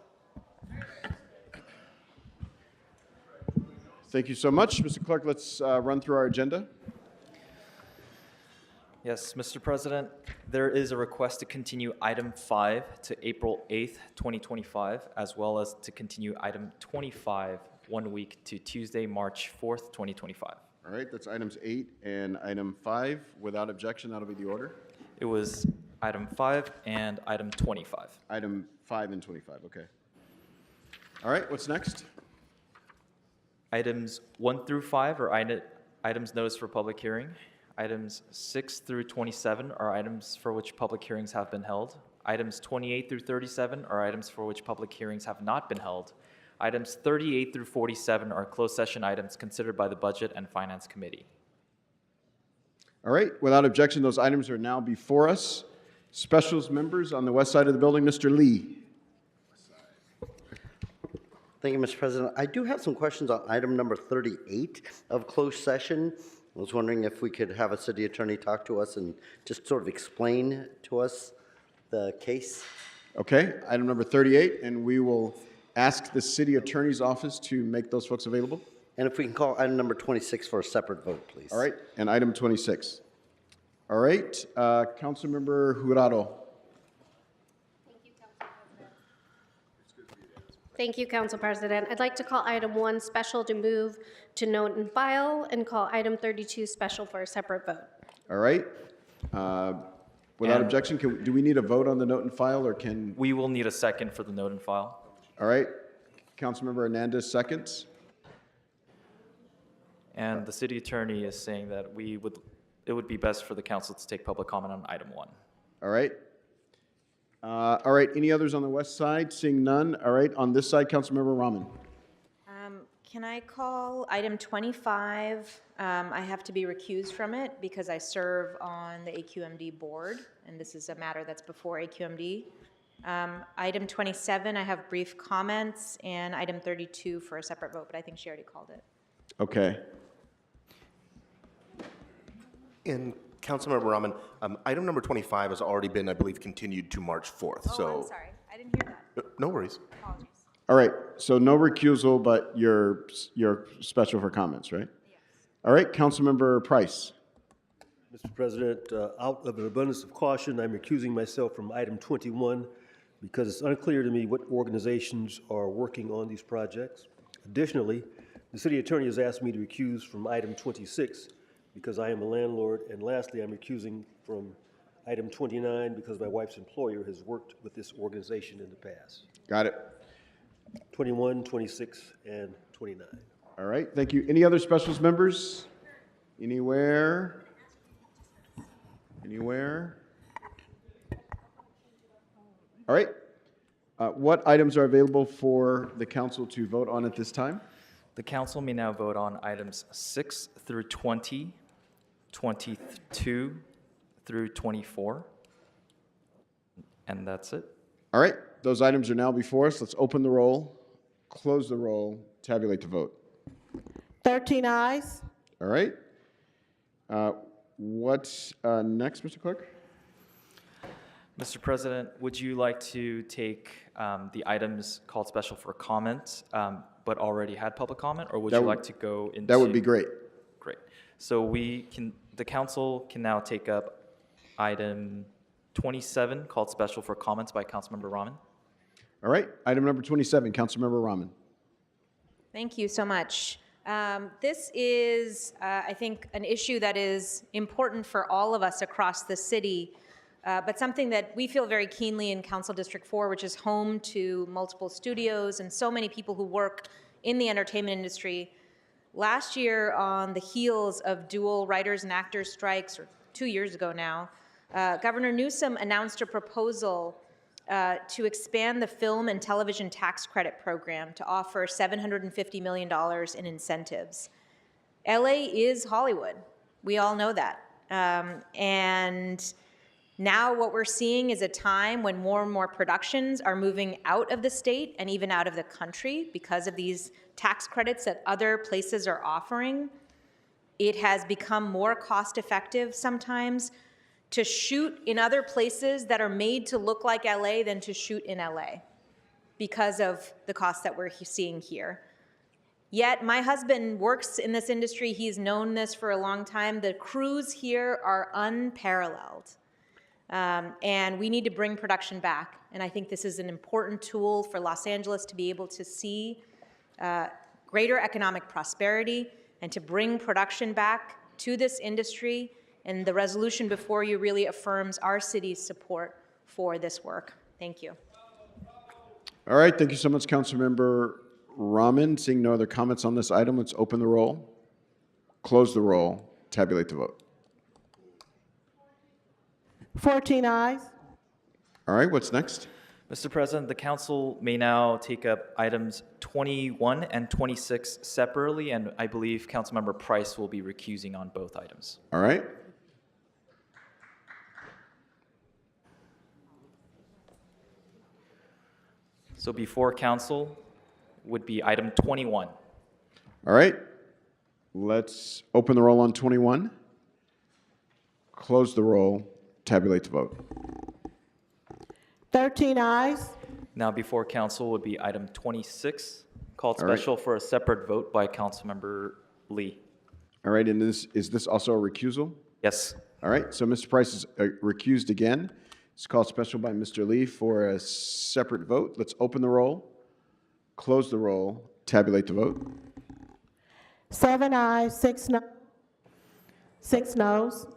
Speaker 7: Thank you so much. Mr. Clerk, let's run through our agenda.
Speaker 2: Yes, Mr. President, there is a request to continue item 5 to April 8th, 2025, as well as to continue item 25 1 week to Tuesday, March 4th, 2025.
Speaker 7: All right, that's items 8 and item 5. Without objection, that'll be the order.
Speaker 2: It was item 5 and item 25.
Speaker 7: Item 5 and 25, okay. All right, what's next?
Speaker 2: Items 1 through 5 are items noticed for public hearing. Items 6 through 27 are items for which public hearings have been held. Items 28 through 37 are items for which public hearings have not been held. Items 38 through 47 are closed session items considered by the Budget and Finance Committee.
Speaker 7: All right, without objection, those items are now before us. Specials members on the west side of the building, Mr. Lee.
Speaker 11: Thank you, Mr. President. I do have some questions on item number 38 of closed session. I was wondering if we could have a city attorney talk to us and just sort of explain to us the case.
Speaker 7: Okay, item number 38, and we will ask the city attorney's office to make those folks available.
Speaker 11: And if we can call item number 26 for a separate vote, please.
Speaker 7: All right, and item 26. All right, Councilmember Jurado.
Speaker 12: Thank you, Council President. I'd like to call item 1 special to move to note and file, and call item 32 special for a separate vote.
Speaker 7: All right. Without objection, do we need a vote on the note and file, or can?
Speaker 2: We will need a second for the note and file.
Speaker 7: All right. Councilmember Hernandez seconds.
Speaker 2: And the city attorney is saying that it would be best for the council to take public comment on item 1.
Speaker 7: All right. All right, any others on the west side? Seeing none. All right, on this side, Councilmember Rahman.
Speaker 13: Can I call item 25? I have to be recused from it because I serve on the AQMD board, and this is a matter that's before AQMD. Item 27, I have brief comments, and item 32 for a separate vote, but I think she already called it.
Speaker 7: Okay.
Speaker 14: And Councilmember Rahman, item number 25 has already been, I believe, continued to March 4th.
Speaker 13: Oh, I'm sorry. I didn't hear that.
Speaker 14: No worries.
Speaker 13: Apologies.
Speaker 7: All right, so no recusal, but you're special for comments, right? Yes. All right, Councilmember Price.
Speaker 10: Mr. President, out of an abundance of caution, I'm recusing myself from item 21 because it's unclear to me what organizations are working on these projects. Additionally, the city attorney has asked me to recuse from item 26 because I am a landlord. And lastly, I'm recusing from item 29 because my wife's employer has worked with this organization in the past.
Speaker 7: Got it.
Speaker 10: 21, 26, and 29.
Speaker 7: All right, thank you. Any other specials members? Anywhere? Anywhere? All right. What items are available for the council to vote on at this time?
Speaker 2: The council may now vote on items 6 through 20, 22 through 24, and that's it.
Speaker 7: All right, those items are now before us. Let's open the roll, close the roll, tabulate the vote.
Speaker 15: 13 ayes.
Speaker 7: All right. What's next, Mr. Clerk?
Speaker 2: Mr. President, would you like to take the items called special for comment, but already had public comment, or would you like to go into?
Speaker 7: That would be great.
Speaker 2: Great. So the council can now take up item 27, called special for comments by Councilmember Rahman.
Speaker 5: All right, item number 27, Councilmember Rahman.
Speaker 13: Thank you so much. This is, I think, an issue that is important for all of us across the city, but something that we feel very keenly in Council District 4, which is home to multiple studios and so many people who work in the entertainment industry. Last year, on the heels of dual writers and actors strikes, or 2 years ago now, Governor Newsom announced a proposal to expand the film and television tax credit program to offer $750 million in incentives. LA is Hollywood. We all know that. And now what we're seeing is a time when more and more productions are moving out of the state and even out of the country because of these tax credits that other places are offering. It has become more cost-effective sometimes to shoot in other places that are made to look like LA than to shoot in LA because of the costs that we're seeing here. Yet my husband works in this industry. He's known this for a long time. The crews here are unparalleled. And we need to bring production back. And I think this is an important tool for Los Angeles to be able to see greater economic prosperity and to bring production back to this industry. And the resolution before you really affirms our city's support for this work. Thank you.
Speaker 5: All right, thank you so much, Councilmember Rahman. Seeing no other comments on this item, let's open the roll, close the roll, tabulate the vote.
Speaker 15: 14 ayes.
Speaker 5: All right, what's next?
Speaker 2: Mr. President, the council may now take up items 21 and 26 separately, and I believe Councilmember Price will be recusing on both items.
Speaker 5: All right.
Speaker 2: So before council would be item 21.
Speaker 5: All right, let's open the roll on 21, close the roll, tabulate the vote.
Speaker 15: 13 ayes.
Speaker 2: Now before council would be item 26, called
Speaker 5: All right.
Speaker 2: special for a separate vote by Councilmember Lee.
Speaker 5: All right, and is this also a recusal?
Speaker 2: Yes.
Speaker 5: All right, so Mr. Price is recused again. It's called special by Mr. Lee for a separate vote. Let's open the roll, close the roll, tabulate the vote.
Speaker 15: 7 ayes, 6 no. 6 noes.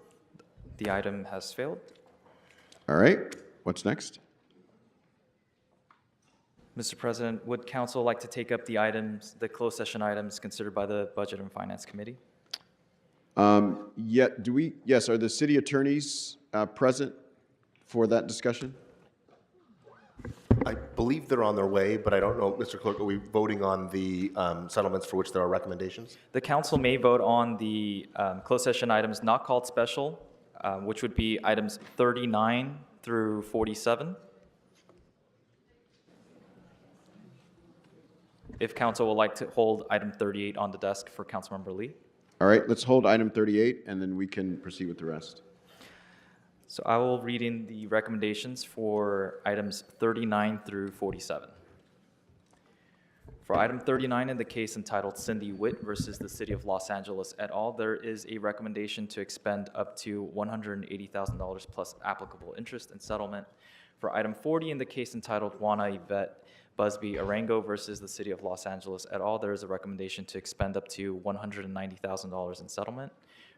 Speaker 2: The item has failed.
Speaker 5: All right, what's next?
Speaker 2: Mr. President, would council like to take up the items, the closed session items considered by the Budget and Finance Committee?
Speaker 5: Yes, are the city attorneys present for that discussion?
Speaker 14: I believe they're on their way, but I don't know, Mr. Clerk, are we voting on the settlements for which there are recommendations?
Speaker 2: The council may vote on the closed session items not called special, which would be items 39 through 47. If council would like to hold item 38 on the desk for Councilmember Lee.
Speaker 5: All right, let's hold item 38, and then we can proceed with the rest.
Speaker 2: So I will read in the recommendations for items 39 through 47. For item 39 in the case entitled Cindy Witt versus the City of Los Angeles et al., there is a recommendation to expend up to $180,000 plus applicable interest and settlement. For item 40 in the case entitled Juana Yvette Busby Arango versus the City of Los Angeles et al., there is a recommendation to expend up to $190,000 in settlement.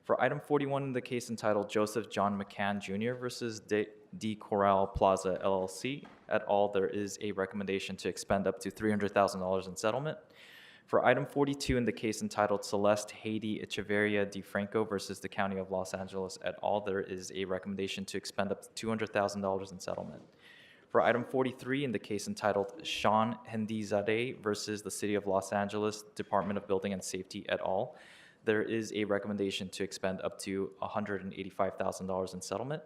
Speaker 2: For item 41 in the case entitled Joseph John McCann Jr. versus D. Corral Plaza LLC et al., there is a recommendation to expend up to $300,000 in settlement. For item 42 in the case entitled Celeste Haiti Echeverria DeFranco versus the County of Los Angeles et al., there is a recommendation to expend up to $200,000 in settlement. For item 43 in the case entitled Sean Hendizadeh versus the City of Los Angeles Department of Building and Safety et al., there is a recommendation to expend up to $185,000 in settlement.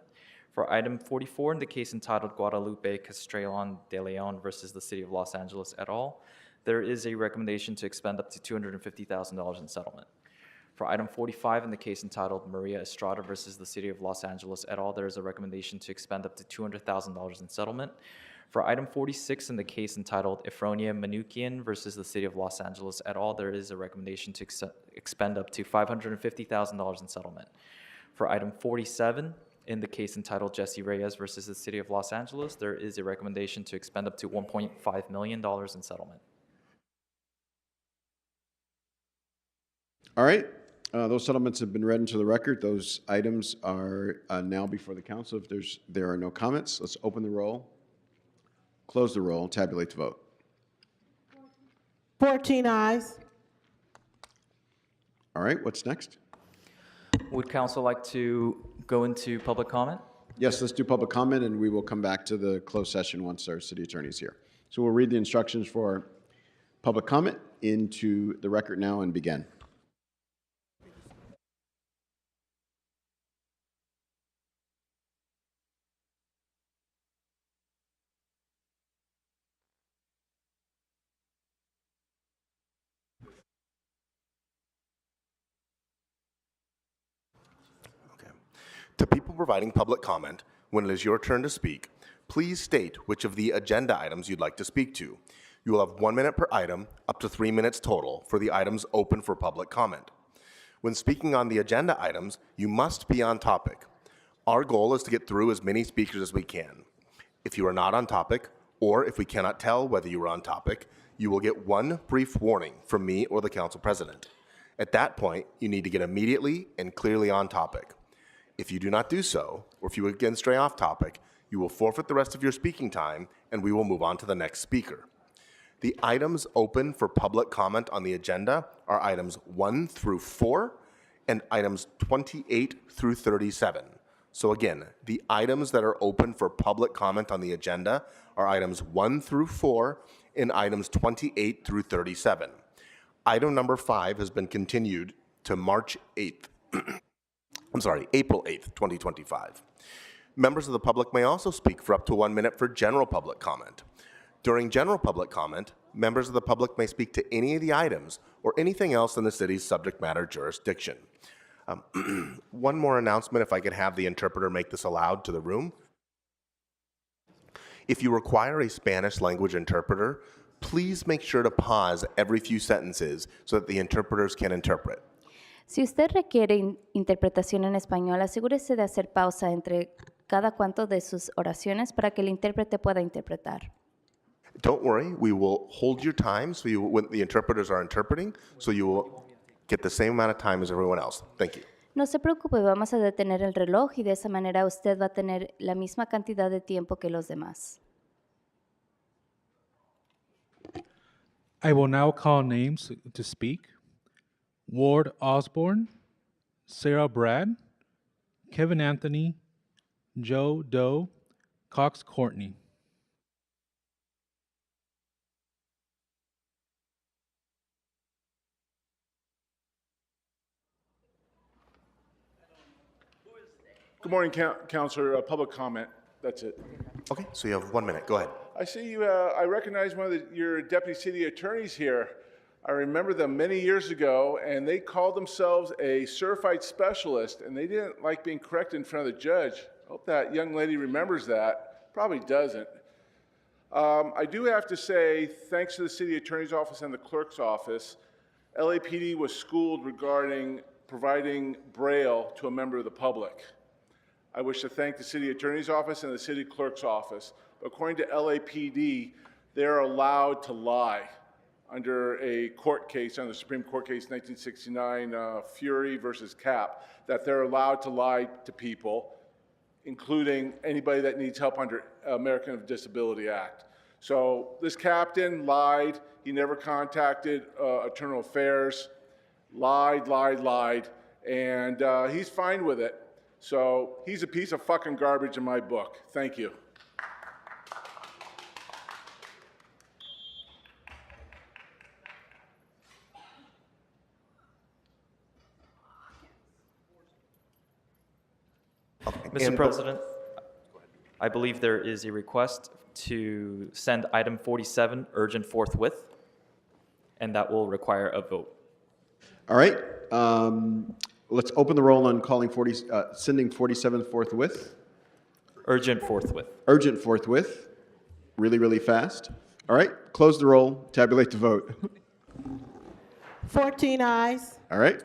Speaker 2: For item 44 in the case entitled Guadalupe Castrellon de Leon versus the City of Los Angeles et al., there is a recommendation to expend up to $250,000 in settlement. For item 45, in the case entitled Maria Estrada versus the City of Los Angeles et al., there is a recommendation to expend up to $200,000 in settlement. For item 46, in the case entitled Efronia Manukian versus the City of Los Angeles et al., there is a recommendation to expend up to $550,000 in settlement. For item 47, in the case entitled Jesse Reyes versus the City of Los Angeles, there is a recommendation to expend up to $1.5 million in settlement.
Speaker 5: All right. Those settlements have been read into the record. Those items are now before the council. If there are no comments, let's open the roll, close the roll, tabulate the vote.
Speaker 15: 14 ayes.
Speaker 5: All right, what's next?
Speaker 2: Would council like to go into public comment?
Speaker 5: Yes, let's do public comment, and we will come back to the closed session once our city attorney is here. So we'll read the instructions for public comment into the record now and begin.
Speaker 14: To people providing public comment, when it is your turn to speak, please state which of the agenda items you'd like to speak to. You will have 1 minute per item, up to 3 minutes total for the items open for public comment. When speaking on the agenda items, you must be on topic. Our goal is to get through as many speakers as we can. If you are not on topic, or if we cannot tell whether you are on topic, you will get one brief warning from me or the council president. At that point, you need to get immediately and clearly on topic. If you do not do so, or if you again stray off topic, you will forfeit the rest of your speaking time, and we will move on to the next speaker. The items open for public comment on the agenda are items 1 through 4 and items 28 through 37. So again, the items that are open for public comment on the agenda are items 1 through 4 and items 28 through 37. Item number 5 has been continued to March 8th. April 8th, 2025. Members of the public may also speak for up to 1 minute for general public comment. During general public comment, members of the public may speak to any of the items or anything else in the city's subject matter jurisdiction. One more announcement, if I could have the interpreter make this aloud to the room. If you require a Spanish language interpreter, please make sure to pause every few sentences so that the interpreters can interpret.
Speaker 16: Si usted requiere interpretación en español, asegúrese de hacer pausa entre cada cuanto de sus oraciones para que el intérprete pueda interpretar.
Speaker 14: Don't worry, we will hold your time so when the interpreters are interpreting, so you will get the same amount of time as everyone else. Thank you.
Speaker 16: No se preocupe, vamos a detener el reloj y de esa manera usted va a tener la misma cantidad de tiempo que los demás.
Speaker 17: I will now call names to speak. Ward Osborne, Sarah Brad, Kevin Anthony, Joe Doe, Cox Courtney.
Speaker 18: Good morning, Councilor. Public comment. That's it.
Speaker 14: Okay, so you have 1 minute. Go ahead.
Speaker 18: I see you. I recognize one of your deputy city attorneys here. I remember them many years ago, and they called themselves a certified specialist, and they didn't like being corrected in front of the judge. I hope that young lady remembers that. Probably doesn't. I do have to say, thanks to the city attorney's office and the clerk's office, LAPD was schooled regarding providing Braille to a member of the public. I wish to thank the city attorney's office and the city clerk's office. According to LAPD, they're allowed to lie under a court case, under the Supreme Court case 1969, Fury versus Cap, that they're allowed to lie to people, including anybody that needs help under American with Disability Act. So this captain lied. He never contacted Internal Affairs, lied, and he's fine with it. So he's a piece of fucking garbage in my book. Thank you.
Speaker 2: Mr. President, I believe there is a request to send item 47 urgent forthwith, and that will require a vote.
Speaker 5: All right. Let's open the roll on calling sending 47 forthwith.
Speaker 2: Urgent forthwith.
Speaker 5: Urgent forthwith. Really, really fast. All right, close the roll, tabulate the vote.
Speaker 15: 14 ayes.
Speaker 5: All right.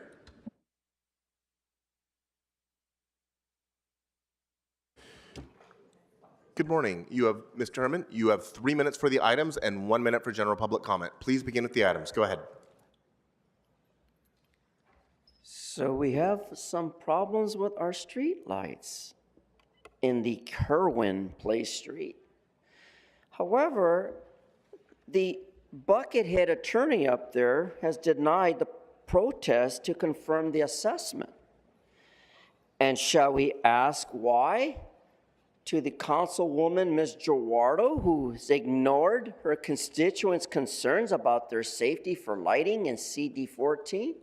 Speaker 14: Good morning. You have, Mr. Herman, you have 3 minutes for the items and 1 minute for general public comment. Please begin with the items. Go ahead.
Speaker 9: So we have some problems with our street lights in the Kerwin Place Street. However, the Buckethead attorney up there has denied the protest to confirm the assessment. And shall we ask why? To the councilwoman, Ms. Jawardo, who's ignored her constituents' concerns about their safety for lighting in CD14?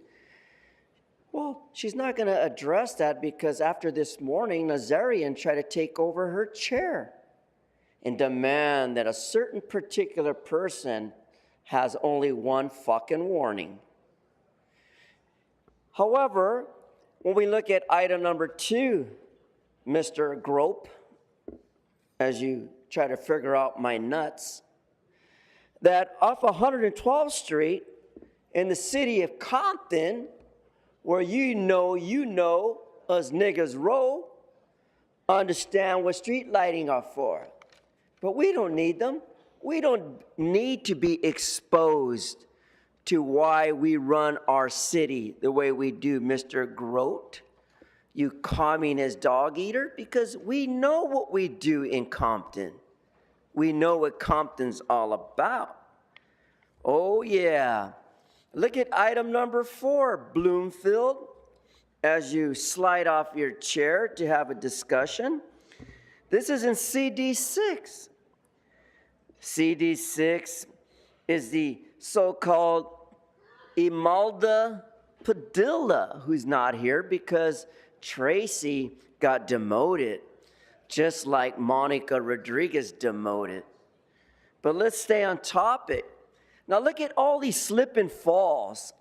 Speaker 9: Well, she's not going to address that because after this morning, Nazarian tried to take over her chair and demand that a certain particular person has only one fucking warning. However, when we look at item number 2, Mr. Grope, as you try to figure out my nuts, that off 112th Street in the city of Compton, where you know us niggas roll, understand what street lighting are for. But we don't need them. We don't need to be exposed to why we run our city the way we do, Mr. Grote, you communist dog eater, because we know what we do in Compton. We know what Compton's all about. Oh yeah. Look at item number 4, Bloomfield, as you slide off your chair to have a discussion. This is in CD6. CD6 is the so-called Imelda Padilla, who's not here because Tracy got demoted, just like Monica Rodriguez demoted. But let's stay on topic. Now look at all these slip and falls.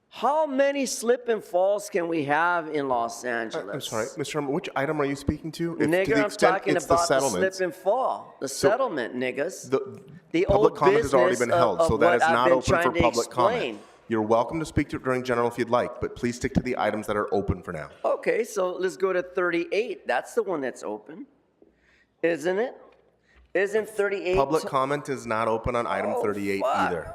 Speaker 9: How many slip and falls can we have in Los Angeles?
Speaker 14: I'm sorry, Mr. Herman, which item are you speaking to?
Speaker 9: Nigga, I'm talking about the slip and fall. The settlement, niggas. The
Speaker 14: public
Speaker 9: old
Speaker 14: comment has already been
Speaker 9: business
Speaker 14: held,
Speaker 9: of
Speaker 14: so that
Speaker 9: what
Speaker 14: is
Speaker 9: I've
Speaker 14: not
Speaker 9: been
Speaker 14: open for
Speaker 9: trying to
Speaker 14: public comment.
Speaker 9: explain.
Speaker 14: You're welcome to speak to it during general if you'd like, but please stick to the items that are open for now.
Speaker 9: Okay, so let's go to 38. That's the one that's open, isn't it? Isn't 38?
Speaker 14: Public comment is not open on item 38 either.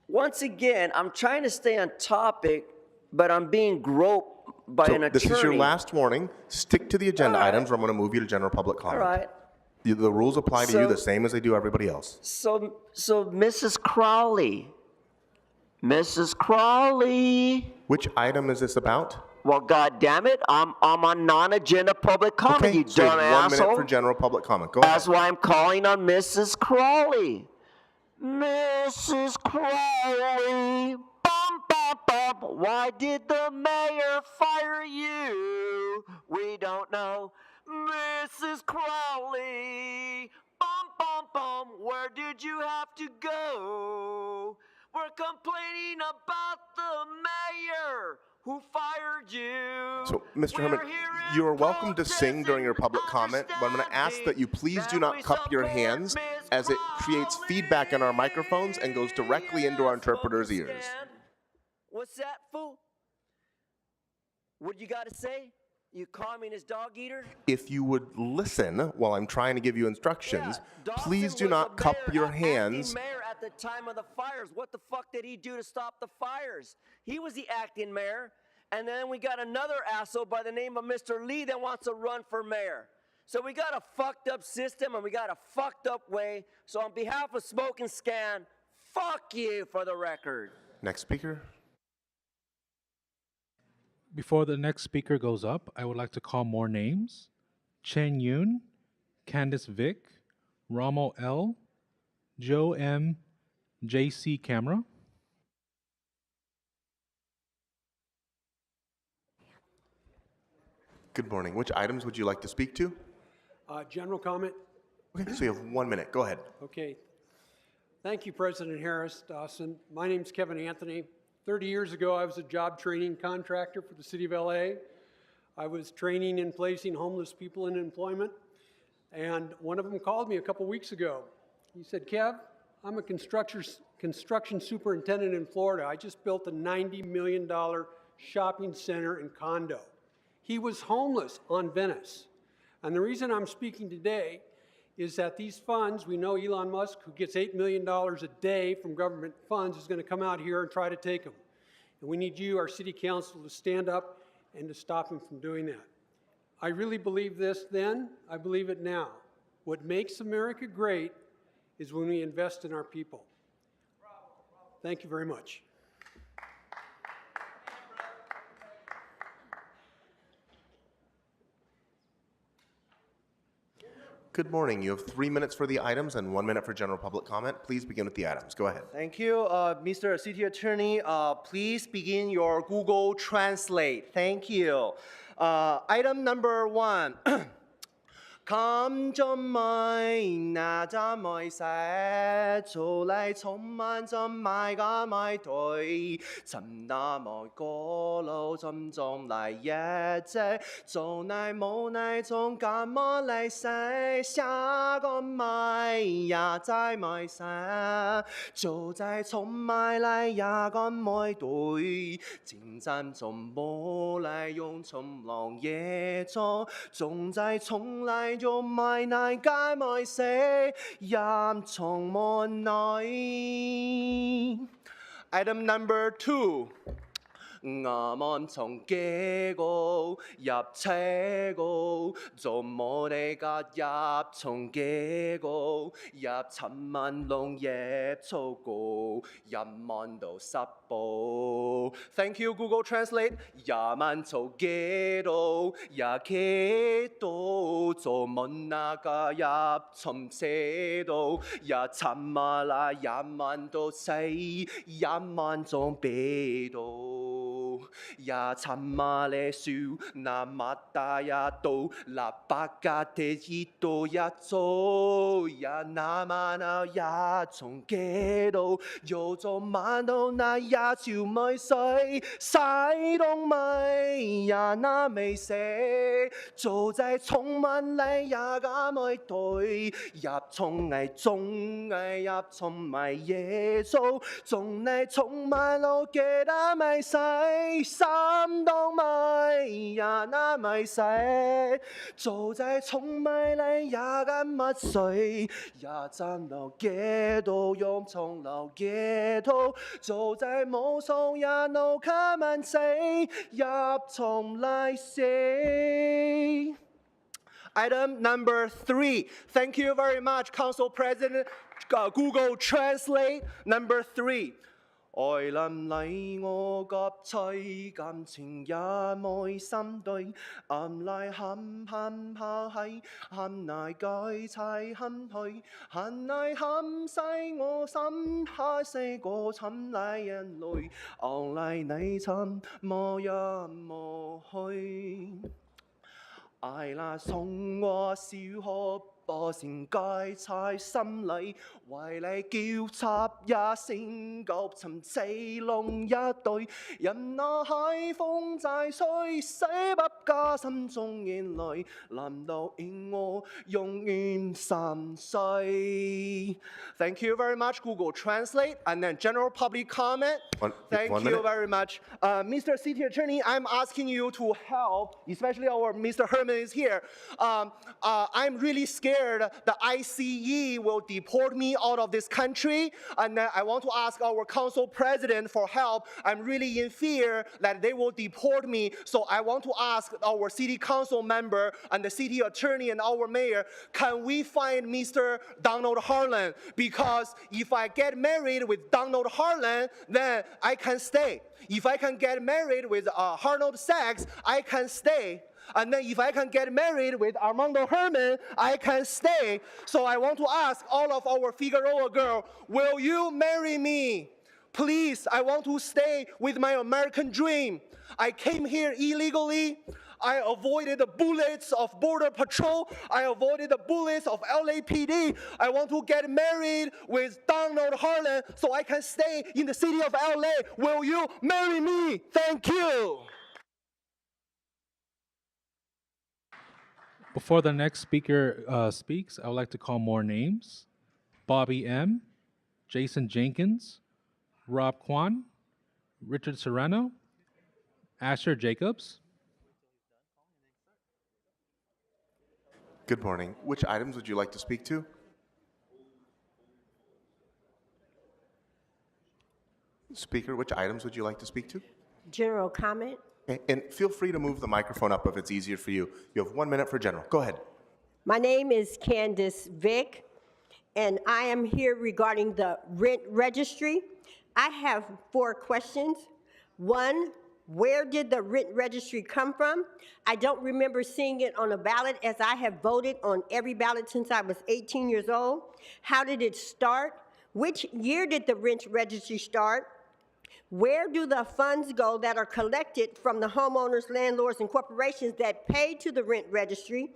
Speaker 9: Once again, I'm trying to stay on topic, but I'm being groped by an attorney.
Speaker 14: This is your last warning. Stick to the agenda items, or I'm going to move you to general public comment.
Speaker 9: All right.
Speaker 14: The rules apply to you the same as they do everybody else.
Speaker 9: So Mrs. Crowley. Mrs. Crowley.
Speaker 14: Which item is this about?
Speaker 9: Well, God damn it, I'm on non-agenda public comment,
Speaker 14: Okay,
Speaker 9: you
Speaker 14: so
Speaker 9: dumb
Speaker 14: you have 1 minute
Speaker 9: asshole.
Speaker 14: for general public comment. Go ahead.
Speaker 9: That's why I'm calling on Mrs. Crowley. Mrs. Crowley. Bum, bum, bum. Why did the mayor fire you? We don't know. Mrs. Crowley. Bum, bum, bum. Where did you have to go? We're complaining about the mayor who fired you.
Speaker 14: So, Mr. Herman, you are welcome to sing during your public comment, but I'm going to ask that you please do not cup your hands as it creates feedback in our microphones and goes directly into our interpreter's ears.
Speaker 9: What's that, fool? What you got to say? You communist dog eater?
Speaker 14: If you would listen while I'm trying to give you instructions, please do not cup your hands.
Speaker 9: Mayor at the time of the fires. What the fuck did he do to stop the fires? He was the acting mayor. And then we got another asshole by the name of Mr. Lee that wants to run for mayor. So we got a fucked up system and we got a fucked up way. So on behalf of Smoke and Scan, fuck you for the record.
Speaker 14: Next speaker.
Speaker 17: Before the next speaker goes up, I would like to call more names. Chen Yun, Candice Vick, Ramo L, Joe M, JC Camera.
Speaker 14: Good morning. Which items would you like to speak to?
Speaker 19: General comment.
Speaker 14: Okay, so you have 1 minute. Go ahead.
Speaker 19: Okay. Thank you, President Harris, Dawson. My name's Kevin Anthony. 30 years ago, I was a job training contractor for the city of LA. I was training and placing homeless people in employment. And one of them called me a couple weeks ago. He said, Kev, I'm a construction superintendent in Florida. I just built a $90 million shopping center and condo. He was homeless on Venice. And the reason I'm speaking today is that these funds, we know Elon Musk, who gets $8 million a day from government funds, is going to come out here and try to take them. And we need you, our city council, to stand up and to stop him from doing that. I really believe this then, I believe it now. What makes America great is when we invest in our people. Thank you very much.
Speaker 14: Good morning. You have 3 minutes for the items and 1 minute for general public comment. Please begin with the items. Go ahead.
Speaker 20: Thank you, Mr. City Attorney. Please begin your Google Translate. Thank you. Item number 1. 咁盡咪那陣咪寫，做嚟充滿盡咪個咪對，尋那咪個路盡盡嚟一隻，做嚟冇嚟盡咁麼嚟寫，下個咪也在咪寫，做在充咪嚟也個咪對，戰爭盡冇嚟用從浪嘢做，仲在從嚟。用埋難解埋死，任從門內。Item number 2. 我們從機構入車構，做我哋嘅入從機構入陳文龍業操構，入萬到10步。Thank you, Google Translate. 入萬從機構入機構，做門那個入從車構，入陳文啦入萬到4，入萬從別度。呀，尋馬來少，那馬達呀到，那巴格的一度一做，呀那馬那呀從街道，又做馬到那呀潮咪水，洗東咪呀那未死，做在從問嚟呀個咪對，入從藝中藝入從咪嘢做，從嚟從咪路嘅得咪使。心動咪呀那咪死，做在從咪嚟呀個乜水，呀站到街道用從樓街道，做在冇從呀路卡萬死，入從嚟死。Item number 3. Thank you very much, Council President. Google Translate. Number 3. 愛臨嚟我夾妻感情也冇心對，暗嚟冚冚拋喺，冚嚟改猜冚去，冚嚟冚細我心下四個尋嚟人類，昂嚟你尋冇一冇去，愛啦送我小學。播成街菜心裏，為你叫插也成舊尋四龍一對，任那海風再吹，洗不加心中眼淚，難道因我永遠心碎 ？Thank you very much, Google Translate, and then general public comment. Thank you very much, Mr. City Attorney. I'm asking you to help, especially our Mr. Herman is here. I'm really scared. The ICE will deport me out of this country, and I want to ask our council president for help. I'm really in fear that they will deport me, so I want to ask our city council member and the city attorney and our mayor, can we find Mr. Donald Harlan? Because if I get married with Donald Harlan, then I can stay. If I can get married with Arnold Sachs, I can stay. And then if I can get married with Armando Herman, I can stay. So I want to ask all of our Figueroa girls, will you marry me? Please, I want to stay with my American dream. I came here illegally. I avoided the bullets of Border Patrol. I avoided the bullets of LAPD. I want to get married with Donald Harlan so I can stay in the city of LA. Will you marry me? Thank you.
Speaker 17: Before the next speaker speaks, I would like to call more names. Bobby M., Jason Jenkins, Rob Kwan, Richard Serrano, Asher Jacobs.
Speaker 14: Good morning. Which items would you like to speak to? Speaker, which items would you like to speak to?
Speaker 21: General comment.
Speaker 14: And feel free to move the microphone up if it's easier for you. You have 1 minute for general. Go ahead.
Speaker 21: My name is Candace Vick, and I am here regarding the rent registry. I have 4 questions. 1, where did the rent registry come from? I don't remember seeing it on a ballot, as I have voted on every ballot since I was 18 years old. How did it start? Which year did the rent registry start? Where do the funds go that are collected from the homeowners, landlords, and corporations that pay to the rent registry?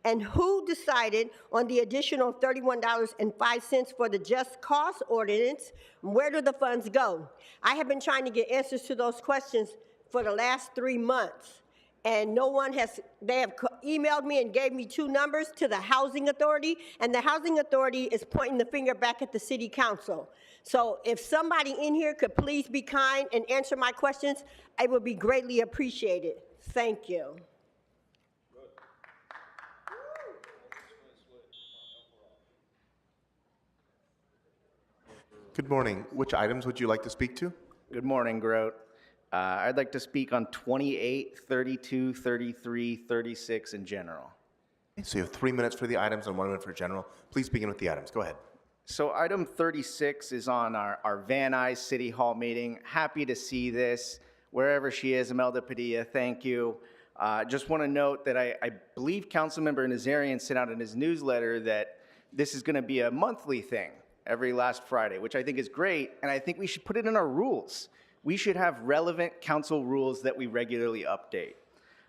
Speaker 21: And who decided on the additional $31.05 for the just cause ordinance? Where do the funds go? I have been trying to get answers to those questions for the last 3 months, and no one has. They have emailed me and gave me 2 numbers to the Housing Authority, and the Housing Authority is pointing the finger back at the City Council. So if somebody in here could please be kind and answer my questions, I would be greatly appreciated. Thank you.
Speaker 14: Good morning. Which items would you like to speak to?
Speaker 22: Good morning, Grote. I'd like to speak on 28, 32, 33, 36 in general.
Speaker 14: So you have 3 minutes for the items and 1 minute for general. Please begin with the items. Go ahead.
Speaker 22: So item 36 is on our Van Nuys City Hall meeting. Happy to see this. Wherever she is, Imelda Padilla, thank you. Just want to note that I believe Councilmember Nazarian sent out in his newsletter that this is going to be a monthly thing every last Friday, which I think is great, and I think we should put it in our rules. We should have relevant council rules that we regularly update.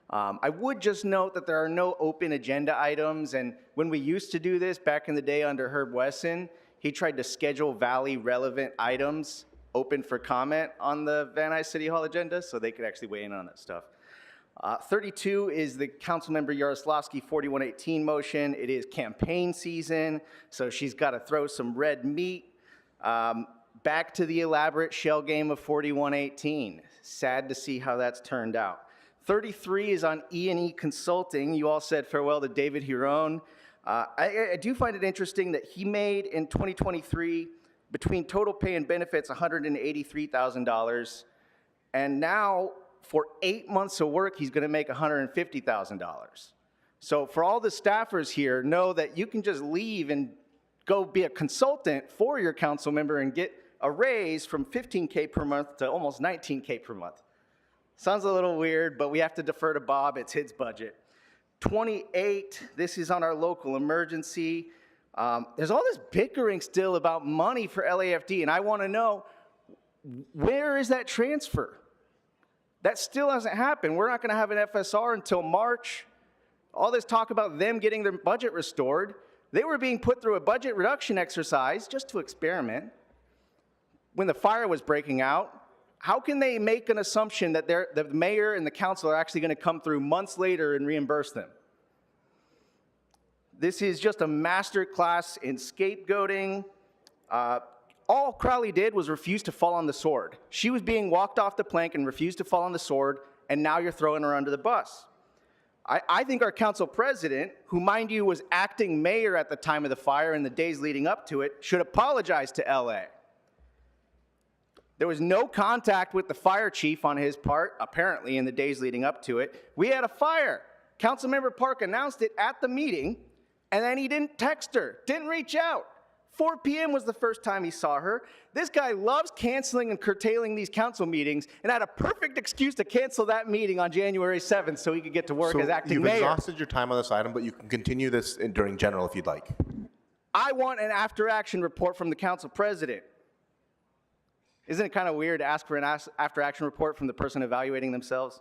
Speaker 22: I would just note that there are no open agenda items, and when we used to do this back in the day under Herb Wesson, he tried to schedule Valley relevant items open for comment on the Van Nuys City Hall agenda so they could actually weigh in on that stuff. 32 is the Councilmember Yaroslavsky 4118 motion. It is campaign season, so she's got to throw some red meat. Back to the elaborate shell game of 4118. Sad to see how that's turned out. 33 is on E&E Consulting. You all said farewell to David Huron. I do find it interesting that he made in 2023 between total pay and benefits $183,000, and now for 8 months of work he's going to make $150,000. So for all the staffers here, know that you can just leave and go be a consultant for your council member and get a raise from $15K per month to almost $19K per month. Sounds a little weird, but we have to defer to Bob. It's his budget. 28, this is on our local emergency. There's all this bickering still about money for LAFD, and I want to know, where is that transfer? That still hasn't happened. We're not going to have an FSR until March. All this talk about them getting their budget restored, they were being put through a budget reduction exercise just to experiment when the fire was breaking out. How can they make an assumption that the mayor and the council are actually going to come through months later and reimburse them? This is just a master class in scapegoating. All Crowley did was refuse to fall on the sword. She was being walked off the plank and refused to fall on the sword, and now you're throwing her under the bus. I think our council president, who mind you was acting mayor at the time of the fire and the days leading up to it, should apologize to LA. There was no contact with the fire chief on his part, apparently, in the days leading up to it. We had a fire. Councilmember Park announced it at the meeting, and then he didn't text her, didn't reach out. 4 p.m. was the first time he saw her. This guy loves canceling and curtailing these council meetings and had a perfect excuse to cancel that meeting on January 7th so he could get to work as acting mayor.
Speaker 14: You've exhausted your time on this item, but you can continue this during general if you'd like.
Speaker 22: I want an after-action report from the council president. Isn't it kind of weird to ask for an after-action report from the person evaluating themselves?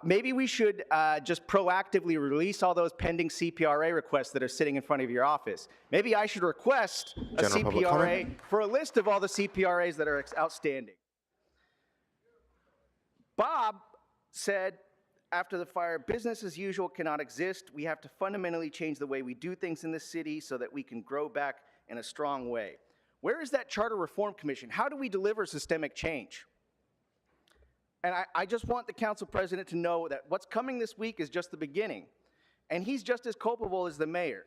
Speaker 22: Maybe we should just proactively release all those pending CPRA requests that are sitting in front of your office. Maybe I should request a
Speaker 14: General public
Speaker 22: CPRA
Speaker 14: comment?
Speaker 22: for a list of all the CPRAs that are outstanding. Bob said, after the fire, business as usual cannot exist. We have to fundamentally change the way we do things in this city so that we can grow back in a strong way. Where is that Charter Reform Commission? How do we deliver systemic change? And I just want the council president to know that what's coming this week is just the beginning. And he's just as culpable as the mayor.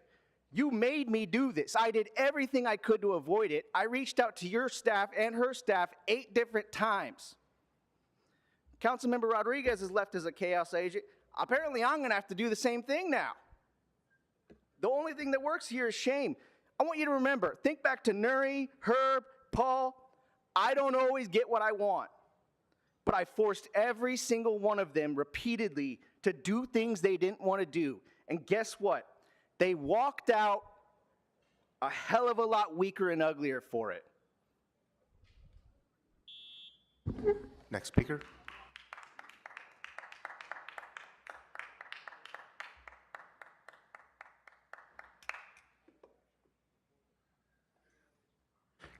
Speaker 22: You made me do this. I did everything I could to avoid it. I reached out to your staff and her staff 8 different times. Councilmember Rodriguez is left as a chaos agent. Apparently, I'm going to have to do the same thing now. The only thing that works here is shame. I want you to remember, think back to Nuri, Herb, Paul. I don't always get what I want. But I forced every single one of them repeatedly to do things they didn't want to do. And guess what? They walked out a hell of a lot weaker and uglier for it.
Speaker 14: Next speaker.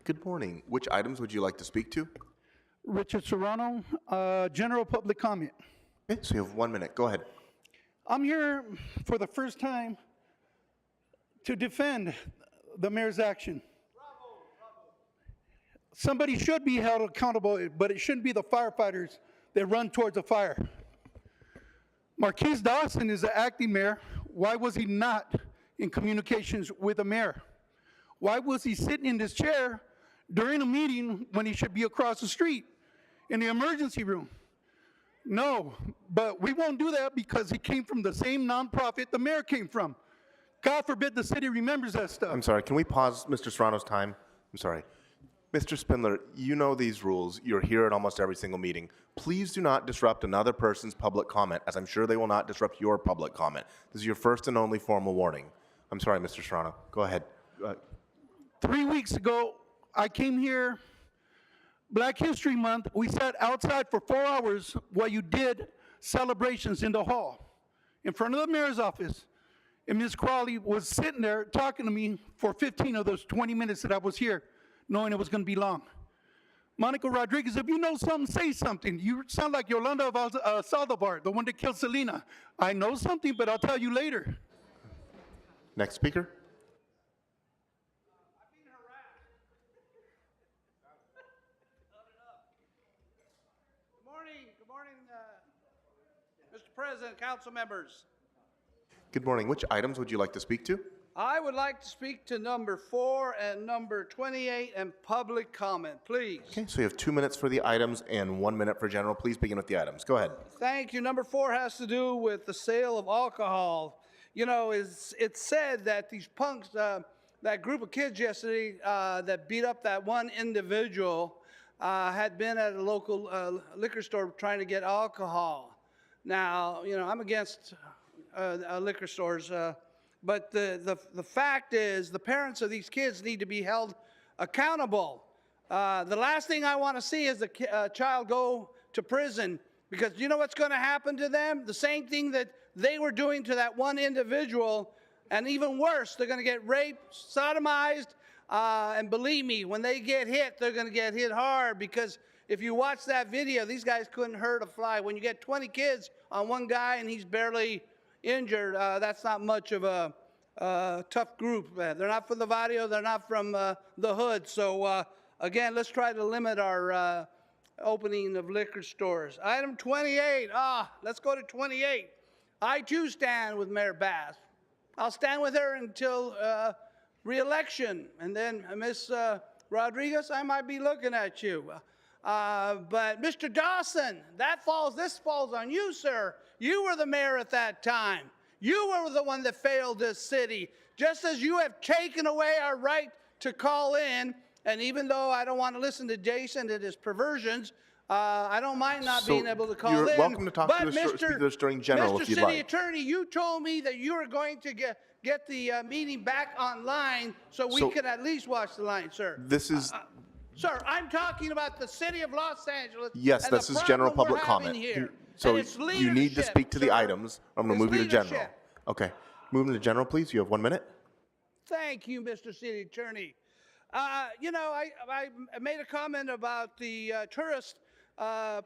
Speaker 14: Good morning. Which items would you like to speak to?
Speaker 6: Richard Serrano, general public comment.
Speaker 14: Okay, so you have 1 minute. Go ahead.
Speaker 6: I'm here for the first time to defend the mayor's action. Somebody should be held accountable, but it shouldn't be the firefighters that run towards a fire. Marquise Dawson is the acting mayor. Why was he not in communications with the mayor? Why was he sitting in this chair during a meeting when he should be across the street in the emergency room? No, but we won't do that because he came from the same nonprofit the mayor came from. God forbid the city remembers that stuff.
Speaker 14: I'm sorry, can we pause Mr. Serrano's time? I'm sorry. Mr. Spindler, you know these rules. You're here at almost every single meeting. Please do not disrupt another person's public comment, as I'm sure they will not disrupt your public comment. This is your first and only formal warning. I'm sorry, Mr. Serrano. Go ahead.
Speaker 6: 3 weeks ago, I came here, Black History Month. We sat outside for 4 hours while you did celebrations in the hall in front of the mayor's office. And Ms. Crawley was sitting there talking to me for 15 of those 20 minutes that I was here, knowing it was going to be long. Monica Rodriguez, if you know something, say something. You sound like Yolanda Saldivar, the one that killed Selena. I know something, but I'll tell you later.
Speaker 14: Next speaker.
Speaker 8: Good morning, Mr. President, council members.
Speaker 14: Good morning. Which items would you like to speak to?
Speaker 8: I would like to speak to number 4 and number 28 and public comment, please.
Speaker 14: Okay, so you have 2 minutes for the items and 1 minute for general. Please begin with the items. Go ahead.
Speaker 8: Thank you. Number 4 has to do with the sale of alcohol. You know, it's said that these punks, that group of kids yesterday that beat up that one individual had been at a local liquor store trying to get alcohol. Now, you know, I'm against liquor stores, but the fact is the parents of these kids need to be held accountable. The last thing I want to see is a child go to prison, because you know what's going to happen to them? The same thing that they were doing to that one individual, and even worse, they're going to get raped, sodomized, and believe me, when they get hit, they're going to get hit hard, because if you watch that video, these guys couldn't hurt a fly. When you get 20 kids on one guy and he's barely injured, that's not much of a tough group. They're not from the barrio, they're not from the hood. So again, let's try to limit our opening of liquor stores. Item 28, let's go to 28. I too stand with Mayor Bass. I'll stand with her until re-election, and then Ms. Rodriguez, I might be looking at you. But Mr. Dawson, this falls on you, sir. You were the mayor at that time. You were the one that failed this city, just as you have taken away our right to call in. And even though I don't want to listen to Jason and his perversions, I don't mind not being able to call in.
Speaker 14: You're welcome to talk to us during general if you'd like.
Speaker 8: Mr. City Attorney, you told me that you were going to get the meeting back online so we could at least watch the line, sir.
Speaker 14: This is
Speaker 8: Sir, I'm talking about the city of Los Angeles.
Speaker 14: Yes,
Speaker 8: and the
Speaker 14: this is general
Speaker 8: problem we're
Speaker 14: public
Speaker 8: having
Speaker 14: comment.
Speaker 8: here.
Speaker 14: So
Speaker 8: And it's
Speaker 14: you need to
Speaker 8: leadership,
Speaker 14: speak to the
Speaker 8: sir.
Speaker 14: items. I'm going to
Speaker 8: It's
Speaker 14: move you to general.
Speaker 8: leadership.
Speaker 14: Okay. Moving to general, please. You have 1 minute.
Speaker 8: Thank you, Mr. City Attorney. You know, I made a comment about the tourist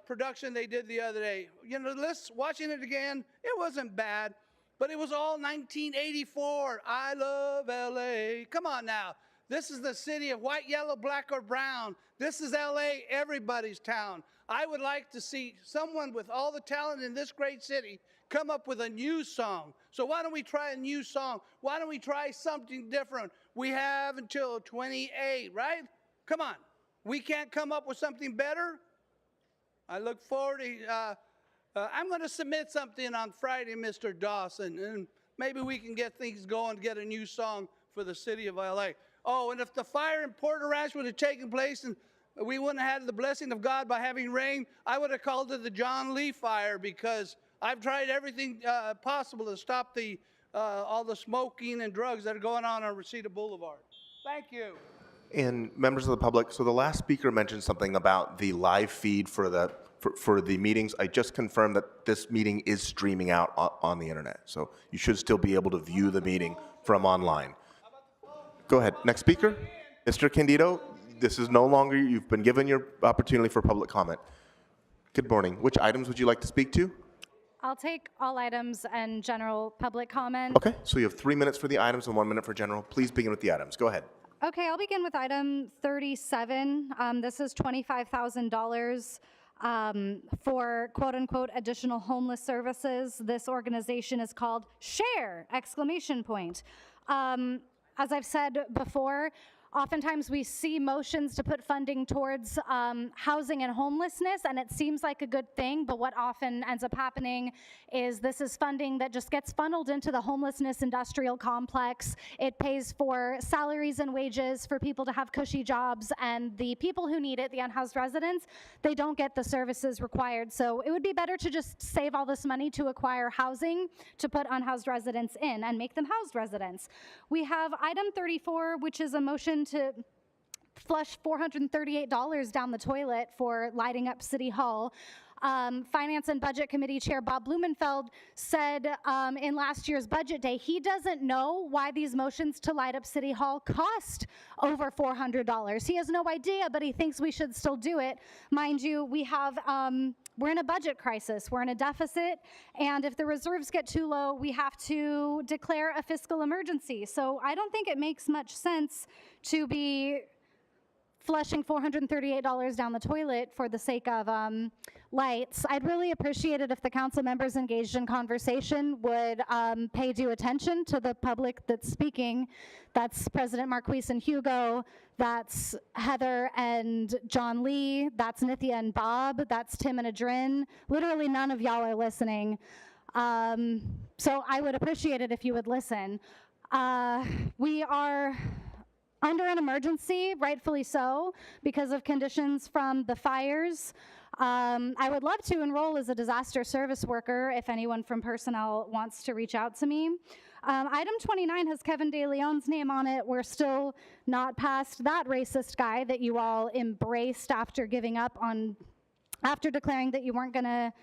Speaker 8: production they did the other day. You know, watching it again, it wasn't bad, but it was all 1984. I love LA. Come on now. This is the city of white, yellow, black, or brown. This is LA, everybody's town. I would like to see someone with all the talent in this great city come up with a new song. So why don't we try a new song? Why don't we try something different? We have until 28, right? Come on. We can't come up with something better? I look forward to, I'm going to submit something on Friday, Mr. Dawson, and maybe we can get things going, get a new song for the city of LA. Oh, and if the fire in Porter Ranch would have taken place and we wouldn't have had the blessing of God by having rain, I would have called it the John Lee Fire, because I've tried everything possible to stop all the smoking and drugs that are going on Reseda Boulevard. Thank you.
Speaker 14: And members of the public, so the last speaker mentioned something about the live feed for the meetings. I just confirmed that this meeting is streaming out on the internet, so you should still be able to view the meeting from online. Go ahead. Next speaker, Mr. Candido. This is no longer, you've been given your opportunity for public comment. Good morning. Which items would you like to speak to?
Speaker 1: I'll take all items and general public comment.
Speaker 14: Okay, so you have 3 minutes for the items and 1 minute for general. Please begin with the items. Go ahead.
Speaker 1: Okay, I'll begin with item 37. This is $25,000 for quote-unquote additional homeless services. This organization is called SHARE! As I've said before, oftentimes we see motions to put funding towards housing and homelessness, and it seems like a good thing, but what often ends up happening is this is funding that just gets funneled into the homelessness industrial complex. It pays for salaries and wages for people to have cushy jobs, and the people who need it, the unhoused residents, they don't get the services required. So it would be better to just save all this money to acquire housing to put unhoused residents in and make them housed residents. We have item 34, which is a motion to flush $438 down the toilet for lighting up City Hall. Finance and Budget Committee Chair Bob Blumenfeld said in last year's budget day he doesn't know why these motions to light up City Hall cost over $400. He has no idea, but he thinks we should still do it. Mind you, we have we're in a budget crisis, we're in a deficit, and if the reserves get too low, we have to declare a fiscal emergency. So I don't think it makes much sense to be flushing $438 down the toilet for the sake of lights. I'd really appreciate it if the council members engaged in conversation would pay due attention to the public that's speaking. That's President Marquise and Hugo, that's Heather and John Lee, that's Nithya and Bob, that's Tim and Adrin. Literally none of y'all are listening. So I would appreciate it if you would listen. We are under an emergency, rightfully so, because of conditions from the fires. I would love to enroll as a disaster service worker if anyone from personnel wants to reach out to me. Item 29 has Kevin De Leon's name on it. We're still not past that racist guy that you all embraced after declaring that you weren't gonna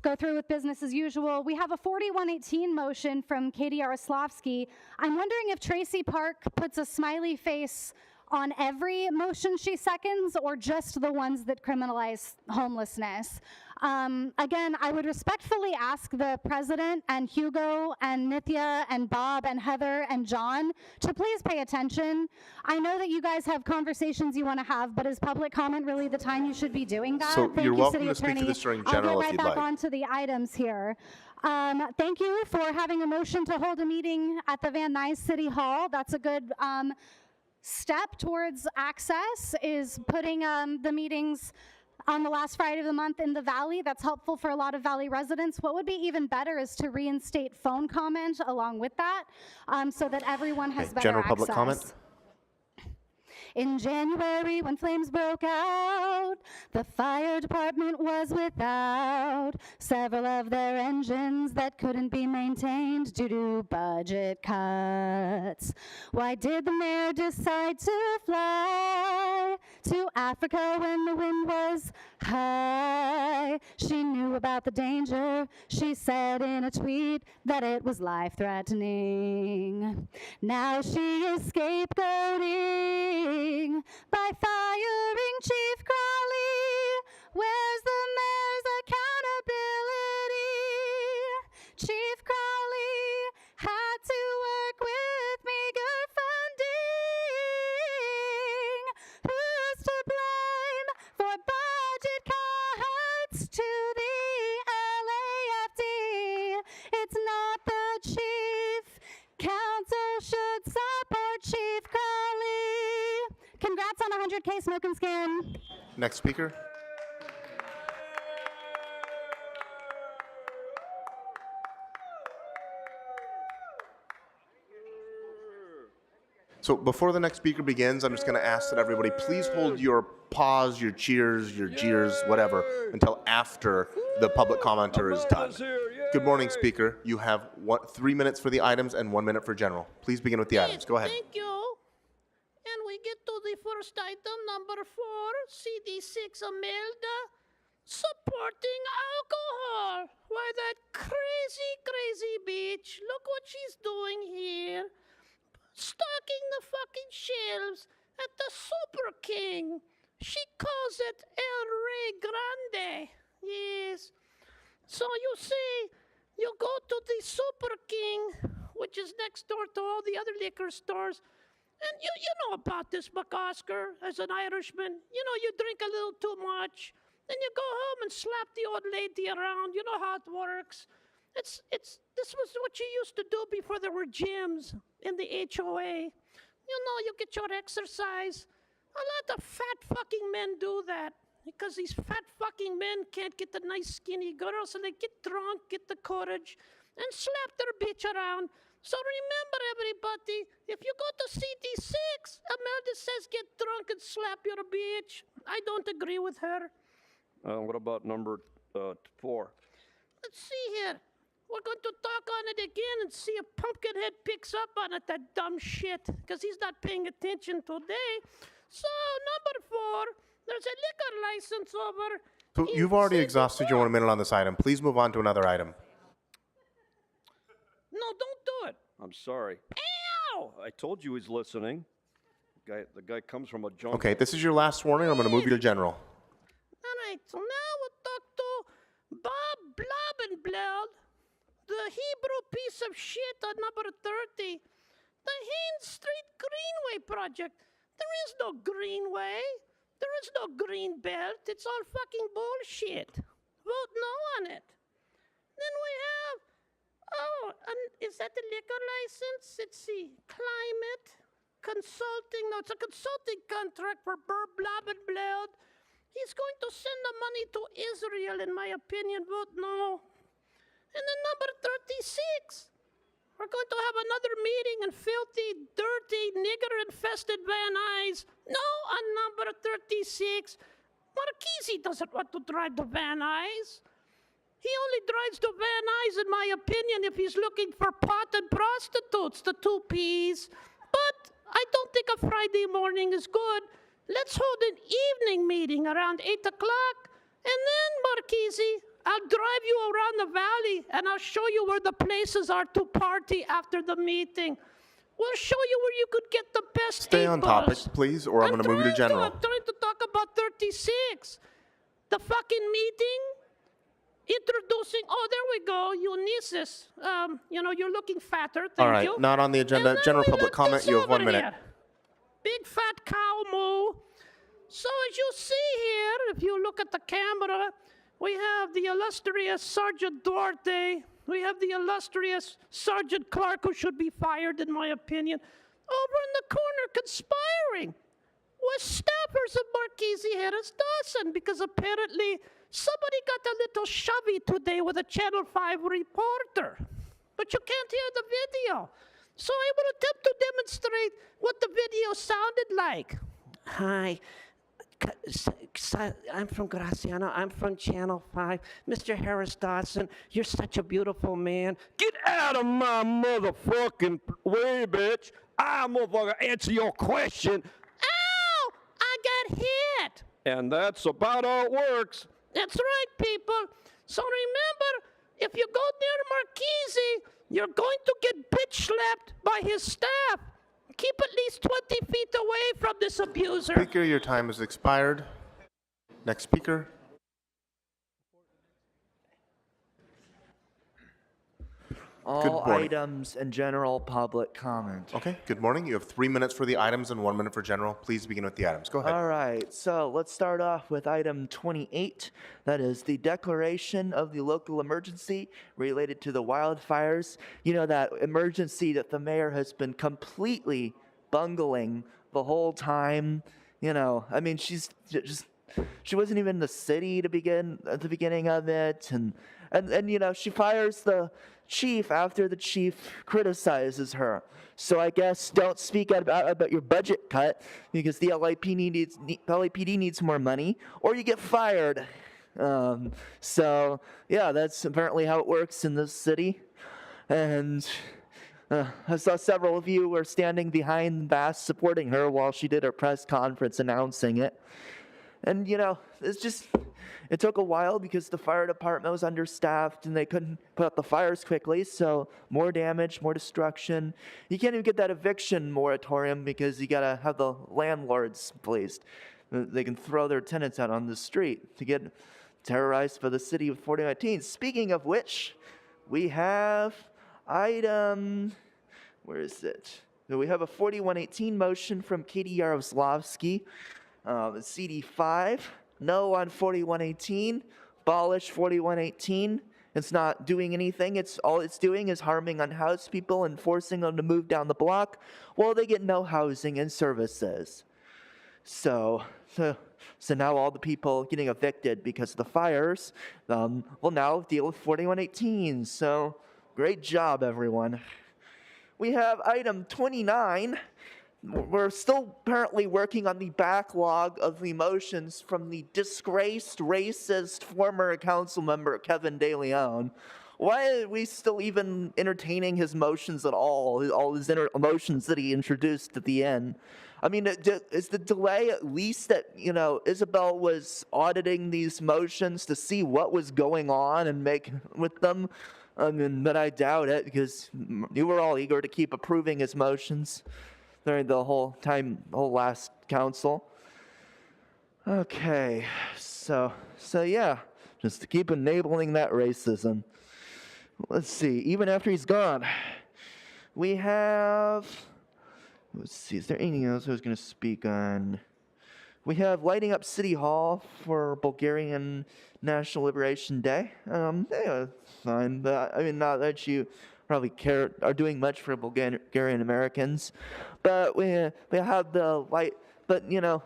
Speaker 1: go through with business as usual. We have a 4118 motion from Katie Yaroslavsky. I'm wondering if Tracy Park puts a smiley face on every motion she seconds or just the ones that criminalize homelessness. Again, I would respectfully ask the president and Hugo and Nithya and Bob and Heather and John to please pay attention. I know that you guys have conversations you want to have, but is public comment really the time you should be doing that?
Speaker 14: So
Speaker 1: Thank
Speaker 14: you're
Speaker 1: you,
Speaker 14: welcome
Speaker 1: City
Speaker 14: to speak to
Speaker 1: Attorney.
Speaker 14: this during general if
Speaker 1: I'll
Speaker 14: you'd
Speaker 1: get right
Speaker 14: like.
Speaker 1: back onto the items here. Thank you for having a motion to hold a meeting at the Van Nuys City Hall. That's a good step towards access, is putting the meetings on the last Friday of the month in the Valley. That's helpful for a lot of Valley residents. What would be even better is to reinstate phone comment along with that so that everyone has better
Speaker 14: general
Speaker 1: access.
Speaker 14: public comment.
Speaker 1: In January, when flames broke out, the fire department was without several of their engines that couldn't be maintained due to budget cuts. Why did the mayor decide to fly to Africa when the wind was high. She knew about the danger. She said in a tweet that it was life-threatening. Now she is scapegoating by firing Chief Crowley. Where's the mayor's accountability? Chief Crowley had to work with meager funding. Who's to blame for budget cuts to the LAFD? It's not the chief. Council should support Chief Crowley. Congrats on 100K Smoke and Skin.
Speaker 14: Next speaker. So before the next speaker begins, I'm just going to ask that everybody please hold your pause, your cheers, your jeers, whatever, until after the public commenter is done. Good morning, speaker. You have 3 minutes for the items and 1 minute for general. Please begin with the items. Go ahead.
Speaker 3: Thank you. And we get to the first item, number 4, CD6 Imelda, supporting alcohol. Why, that crazy bitch. Look what she's doing here. Stocking the fucking shelves at the Super King. She calls it El Rey Grande. Yes. So you see, you go to the Super King, which is next door to all the other liquor stores, and you know about this, McOsker, as an Irishman. You know, you drink a little too much, then you go home and slap the old lady around. You know how it works. This was what you used to do before there were gyms in the HOA. You know, you get your exercise. A lot of fat fucking men do that because these fat fucking men can't get the nice skinny girls, so they get drunk, get the courage, and slap their bitch around. So remember, everybody, if you go to CD6, Imelda says get drunk and slap your bitch. I don't agree with her.
Speaker 4: What about number 4?
Speaker 3: Let's see here. We're going to talk on it again and see if Pumpkinhead picks up on it, that dumb shit, because he's not paying attention today. So, number 4, there's a liquor license over.
Speaker 14: So you've already exhausted your 1 minute on this item. Please move on to another item.
Speaker 3: No, don't do it.
Speaker 4: I'm sorry.
Speaker 3: Ow!
Speaker 4: I told you he's listening. The guy comes from a jungle.
Speaker 14: Okay, this is your last warning. I'm going to move you to general.
Speaker 3: All right, so now we'll talk to Bob Blobbenblood, the Hebrew piece of shit on number 30. The Haines Street Greenway project. There is no greenway. There is no green belt. It's all fucking bullshit. Vote no on it. Then we have, is that the liquor license? Let's see, climate, consulting. No, it's a consulting contract for Bob Blobbenblood. He's going to send the money to Israel, in my opinion. Vote no. And then number 36, we're going to have another meeting in filthy, dirty, nigger-infested Van Nuys. No on number 36. Marchese doesn't want to drive the Van Nuys. He only drives the Van Nuys, in my opinion, if he's looking for pot and prostitutes, the 2 Ps. But I don't think a Friday morning is good. Let's hold an evening meeting around 8 o'clock. And then, Marchese, I'll drive you around the valley, and I'll show you where the places are to party after the meeting. We'll show you where you could get the best
Speaker 14: Stay on topic, please, or I'm going to move you to general.
Speaker 3: I'm trying to talk about 36. The fucking meeting, introducing, there we go, Eunices. You're looking fatter, thank
Speaker 14: All right,
Speaker 3: you.
Speaker 14: not on the agenda. General public comment, you have 1 minute.
Speaker 3: Here. Big fat cow moo. So as you see here, if you look at the camera, we have the illustrious Sergeant Duarte. We have the illustrious Sergeant Clark, who should be fired, in my opinion, over in the corner conspiring with staffers of Marchese Harris Dawson, because apparently somebody got a little shovey today with a Channel 5 reporter. But you can't hear the video. So I will attempt to demonstrate what the video sounded like. Hi. I'm from Graciano. I'm from Channel 5. Mr. Harris Dawson, you're such a beautiful man.
Speaker 4: Get out of my motherfucking way, bitch. I motherfucker answer your question.
Speaker 3: Ow! I got hit.
Speaker 4: And that's about how it works.
Speaker 3: That's right, people. So remember, if you go near Marchese, you're going to get bitch slapped by his staff. Keep at least 20 feet away from this abuser.
Speaker 14: Speaker, your time has expired. Next speaker.
Speaker 11: All
Speaker 14: morning.
Speaker 11: items and general public comment.
Speaker 14: Okay, good morning. You have 3 minutes for the items and 1 minute for general. Please begin with the items. Go ahead.
Speaker 11: All right, so let's start off with item 28. That is the declaration of the local emergency related to the wildfires. You know, that emergency that the mayor has been completely bungling the whole time. You know, I mean, she wasn't even in the city to begin at the beginning of it, and you know, she fires the chief after the chief criticizes her. So I guess don't speak about your budget cut because the LAPD needs more money, or you get fired. So yeah, that's apparently how it works in this city. And I saw several of you were standing behind Bass supporting her while she did her press conference announcing it. And you know, it took a while because the fire department was understaffed and they couldn't put out the fires quickly, so more damage, more destruction. You can't even get that eviction moratorium because you gotta have the landlords pleased. They can throw their tenants out on the street to get terrorized by the city of 4019. Speaking of which, we have item, where is it? We have a 4118 motion from Katie Yaroslavsky, CD5. No on 4118, abolish 4118. It's not doing anything. All it's doing is harming unhoused people and forcing them to move down the block while they get no housing and services. So now all the people getting evicted because of the fires will now deal with 4118. So great job, everyone. We have item 29. We're still apparently working on the backlog of the motions from the disgraced, racist former council member Kevin De Leon. Why are we still even entertaining his motions at all his motions that he introduced at the end? I mean, is the delay at least that, you know, Isabel was auditing these motions to see what was going on and make with them? I mean, but I doubt it because you were all eager to keep approving his motions during the whole last council. Okay, so yeah, just to keep enabling that racism. Let's see, even after he's gone, we have, let's see, is there anything else I was going to speak on? We have lighting up City Hall for Bulgarian National Liberation Day. Yeah, fine, but I mean, not that you probably are doing much for Bulgarian Americans, but we have the light. But you know,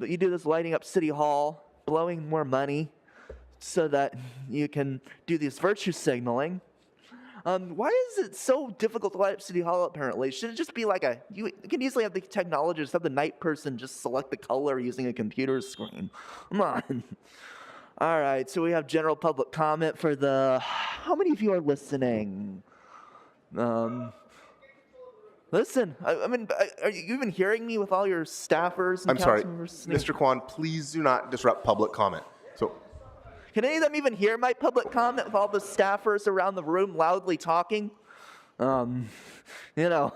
Speaker 11: you do this lighting up City Hall, blowing more money, so that you can do this virtue signaling. Why is it so difficult to light up City Hall? Apparently, should it just be like you can easily have the technologists have the night person just select the color using a computer screen. Come on. All right, so we have general public comment for how many of you are listening? Listen, I mean, are you even hearing me with all your staffers and
Speaker 14: I'm sorry,
Speaker 11: council members?
Speaker 14: Mr. Kwan, please do not disrupt public comment. So,
Speaker 11: Can any of them even hear my public comment with all the staffers around the room loudly talking? You know,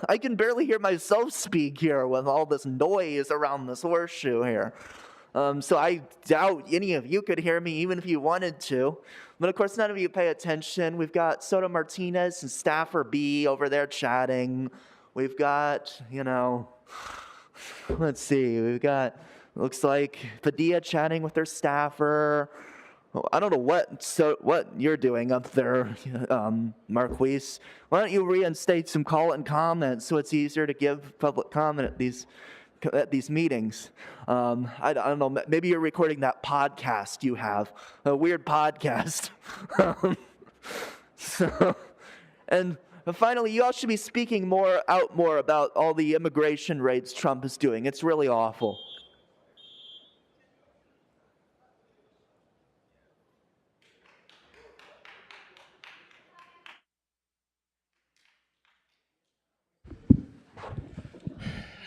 Speaker 11: I can barely hear myself speak here with all this noise around this horseshoe here. So I doubt any of you could hear me even if you wanted to. But of course, none of you pay attention. We've got Soto Martinez and Staffer B over there chatting. We've got, you know, let's see, looks like Padilla chatting with their staffer. I don't know what you're doing up there, Marquise. Why don't you reinstate some call and comments so it's easier to give public comment at these meetings? I don't know, maybe you're recording that podcast you have, a weird podcast. And finally, you all should be speaking more about all the immigration raids Trump is doing. It's really awful.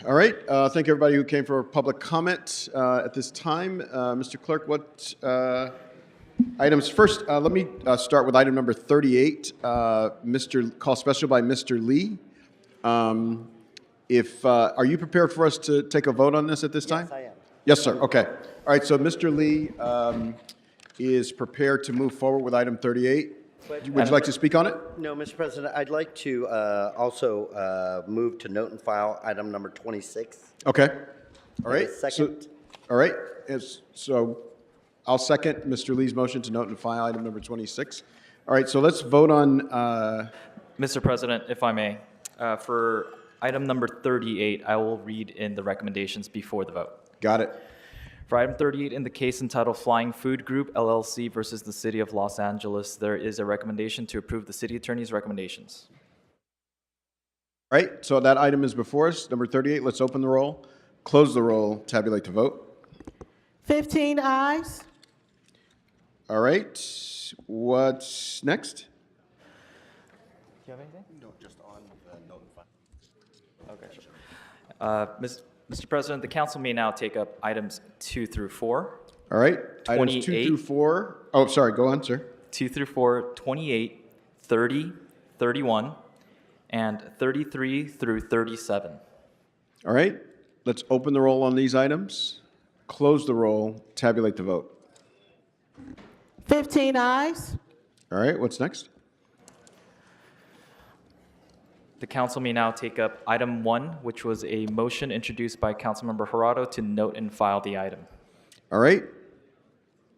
Speaker 5: All right, thank everybody who came for public comment at this time. Mr. Clerk, what items? First, let me start with item number 38, call special by Mr. Lee. Are you prepared for us to take a vote on this at this time?
Speaker 20: Yes, I am.
Speaker 5: Yes, sir. Okay. All right, so Mr. Lee is prepared to move forward with item 38. Would you like to speak on it?
Speaker 10: No, Mr. President, I'd like to also move to note and file item number 26.
Speaker 5: Okay. All right.
Speaker 10: Second.
Speaker 5: All right. So I'll second Mr. Lee's motion to note and file item number 26. All right, so let's vote on.
Speaker 2: Mr. President, if I may, for item number 38, I will read in the recommendations before the vote.
Speaker 5: Got it.
Speaker 2: For item 38, in the case entitled Flying Food Group LLC versus the City of Los Angeles, there is a recommendation to approve the city attorney's recommendations.
Speaker 5: All right, so that item is before us, number 38. Let's open the roll, close the roll, tabulate the vote.
Speaker 15: 15 ayes.
Speaker 5: All right, what's next?
Speaker 2: Do you have anything?
Speaker 14: No, just on the note and file.
Speaker 2: Okay, sure. Mr. President, the council may now take up items 2 through 4.
Speaker 5: All right, items 2 through 4. Oh, sorry, go on, sir.
Speaker 2: 2 through 4, 28, 30, 31, and 33 through 37.
Speaker 5: All right, let's open the roll on these items, close the roll, tabulate the vote.
Speaker 15: 15 ayes.
Speaker 5: All right, what's next?
Speaker 2: The council may now take up item 1, which was a motion introduced by Councilmember Jurado to note and file the item.
Speaker 5: All right,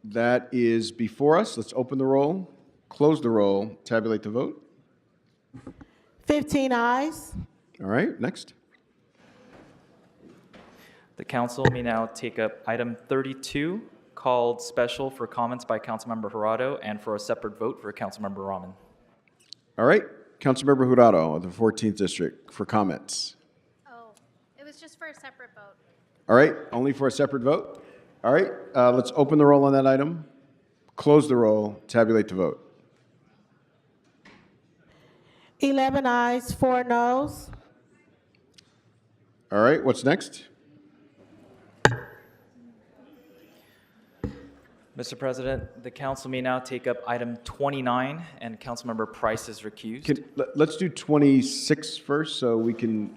Speaker 5: that is before us. Let's open the roll, close the roll, tabulate the vote.
Speaker 15: 15 ayes.
Speaker 5: All right, next.
Speaker 2: The council may now take up item 32, called special for comments by Councilmember Jurado and for a separate vote for Councilmember Rahman.
Speaker 5: All right, Councilmember Jurado of the 14th District for comments.
Speaker 1: Oh, it was just for a separate vote.
Speaker 5: All right, only for a separate vote? All right, let's open the roll on that item, close the roll, tabulate the vote.
Speaker 15: 11 ayes, 4 noes.
Speaker 5: All right, what's next?
Speaker 2: Mr. President, the council may now take up item 29, and Councilmember Price is recused.
Speaker 5: Let's do 26 first so we can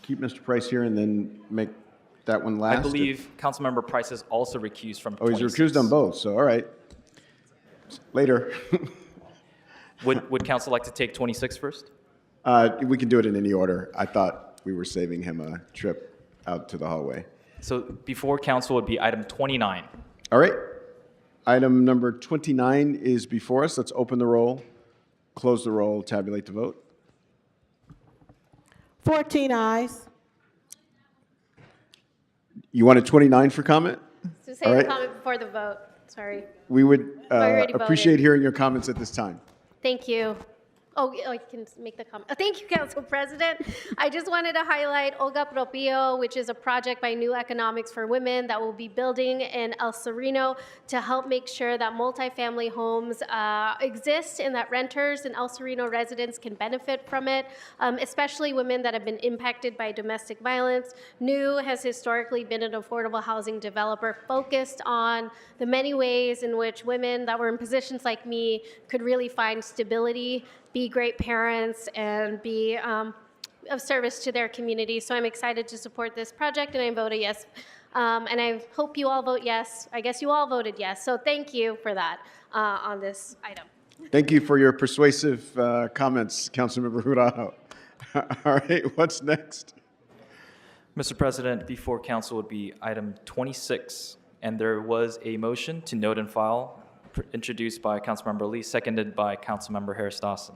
Speaker 5: keep Mr. Price here and then make that one last.
Speaker 2: I believe Councilmember Price is also recused from
Speaker 5: Oh, he's
Speaker 2: 26.
Speaker 5: recused on both, so all right. Later.
Speaker 2: Would council like to take 26 first?
Speaker 5: We can do it in any order. I thought we were saving him a trip out to the hallway.
Speaker 2: So before council would be item 29.
Speaker 5: All right. Item number 29 is before us. Let's open the roll, close the roll, tabulate the vote.
Speaker 15: 14 ayes.
Speaker 5: You wanted 29 for comment?
Speaker 12: To say
Speaker 5: All
Speaker 12: the
Speaker 5: right.
Speaker 12: comment before the vote. Sorry.
Speaker 5: We would
Speaker 12: already
Speaker 5: appreciate
Speaker 12: voted.
Speaker 5: hearing your comments at this time.
Speaker 12: Thank you. Oh, I can make the comment. Oh, thank you, Council President. I just wanted to highlight Olga Propio, which is a project by New Economics for Women that will be building in El Sereno to help make sure that multifamily homes exist and that renters and El Sereno residents can benefit from it, especially women that have been impacted by domestic violence. New has historically been an affordable housing developer focused on the many ways in which women that were in positions like me could really find stability, be great parents, and be of service to their community. So I'm excited to support this project, and I voted yes. And I hope you all vote yes. I guess you all voted yes. So thank you for that on this item.
Speaker 5: Thank you for your persuasive comments, Councilmember Jurado. All right, what's next?
Speaker 2: Mr. President, before council would be item 26, and there was a motion to note and file introduced by Councilmember Lee, seconded by Councilmember Harris Dawson.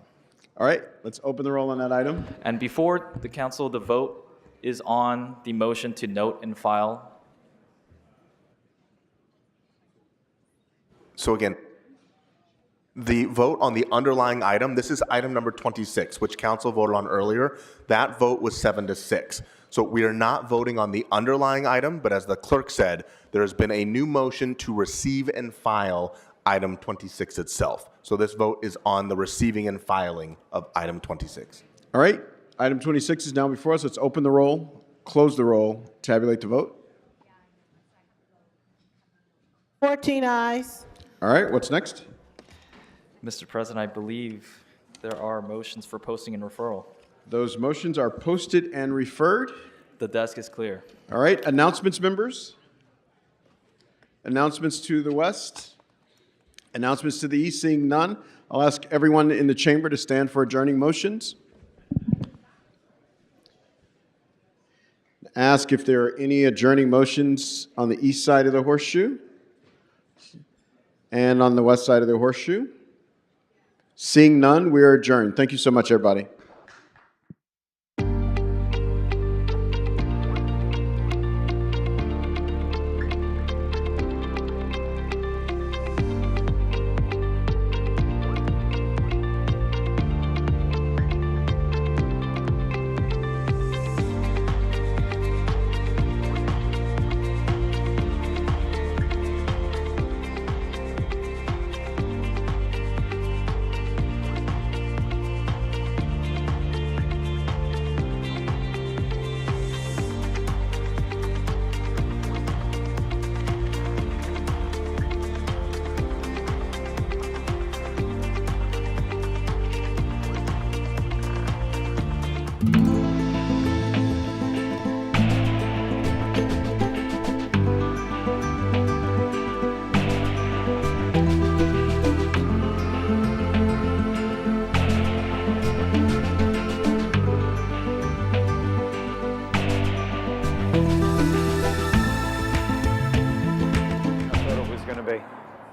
Speaker 5: All right, let's open the roll on that item.
Speaker 2: And before the council, the vote is on the motion to note and file.
Speaker 14: So again, the vote on the underlying item, this is item number 26, which council voted on earlier. That vote was 7-6. So we are not voting on the underlying item, but as the clerk said, there has been a new motion to receive and file item 26 itself. So this vote is on the receiving and filing of item 26.
Speaker 5: All right, item 26 is now before us. Let's open the roll, close the roll, tabulate the vote.
Speaker 15: 14 ayes.
Speaker 5: All right, what's next?
Speaker 2: Mr. President, I believe there are motions for posting and referral.
Speaker 5: Those motions are posted and referred.
Speaker 2: The desk is clear.
Speaker 5: All right, announcements, members. Announcements to the west. Announcements to the east, seeing none. I'll ask everyone in the chamber to stand for adjourning motions. Ask if there are any adjourning motions on the east side of the horseshoe and on the west side of the horseshoe. Seeing none, we are adjourned. Thank you so much, everybody.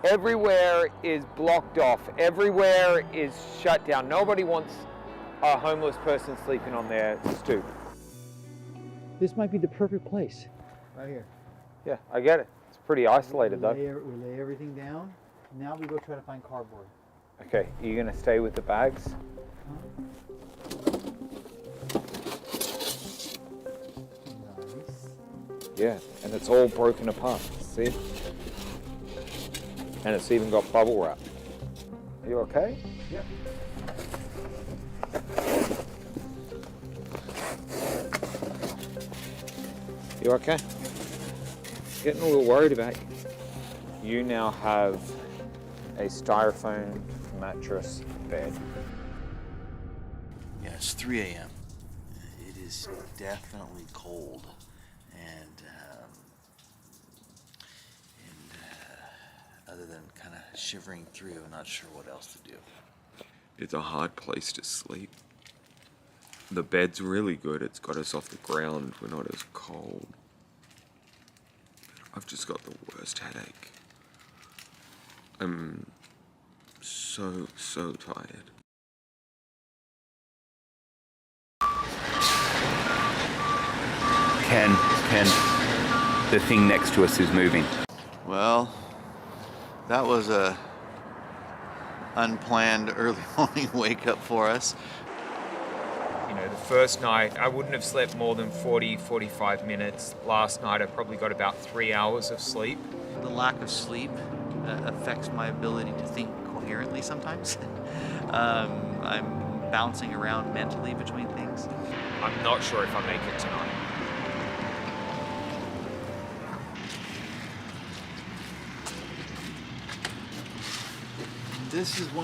Speaker 7: Everywhere is blocked off. Everywhere is shut down. Nobody wants a homeless person sleeping on their stoop.
Speaker 13: This might be the perfect place, right here.
Speaker 7: Yeah, I get it. It's pretty isolated though.
Speaker 13: We lay everything down. Now we go try to find cardboard.
Speaker 7: Okay, are you gonna stay with the bags?
Speaker 13: Nice.
Speaker 7: Yeah, and it's all broken apart, see? And it's even got bubble wrap. Are you okay?
Speaker 13: Yep.
Speaker 7: You okay? Getting a little worried about you. You now have a styrofoam mattress bed.
Speaker 23: Yeah, it's 3 a.m. It is definitely cold, and other than kind of shivering through, I'm not sure what else to do.
Speaker 24: It's a hard place to sleep. The bed's really good. It's got us off the ground. We're not as cold. I've just got the worst headache. I'm so tired.
Speaker 25: Ken, the thing next to us is moving.
Speaker 23: Well, that was a unplanned early morning wake up for us.
Speaker 7: You know, the first night, I wouldn't have slept more than 45 minutes. Last night, I probably got about 3 hours of sleep.
Speaker 23: The lack of sleep affects my ability to think coherently sometimes. I'm bouncing around mentally between things.
Speaker 7: I'm not sure if I make it tonight.
Speaker 23: This is one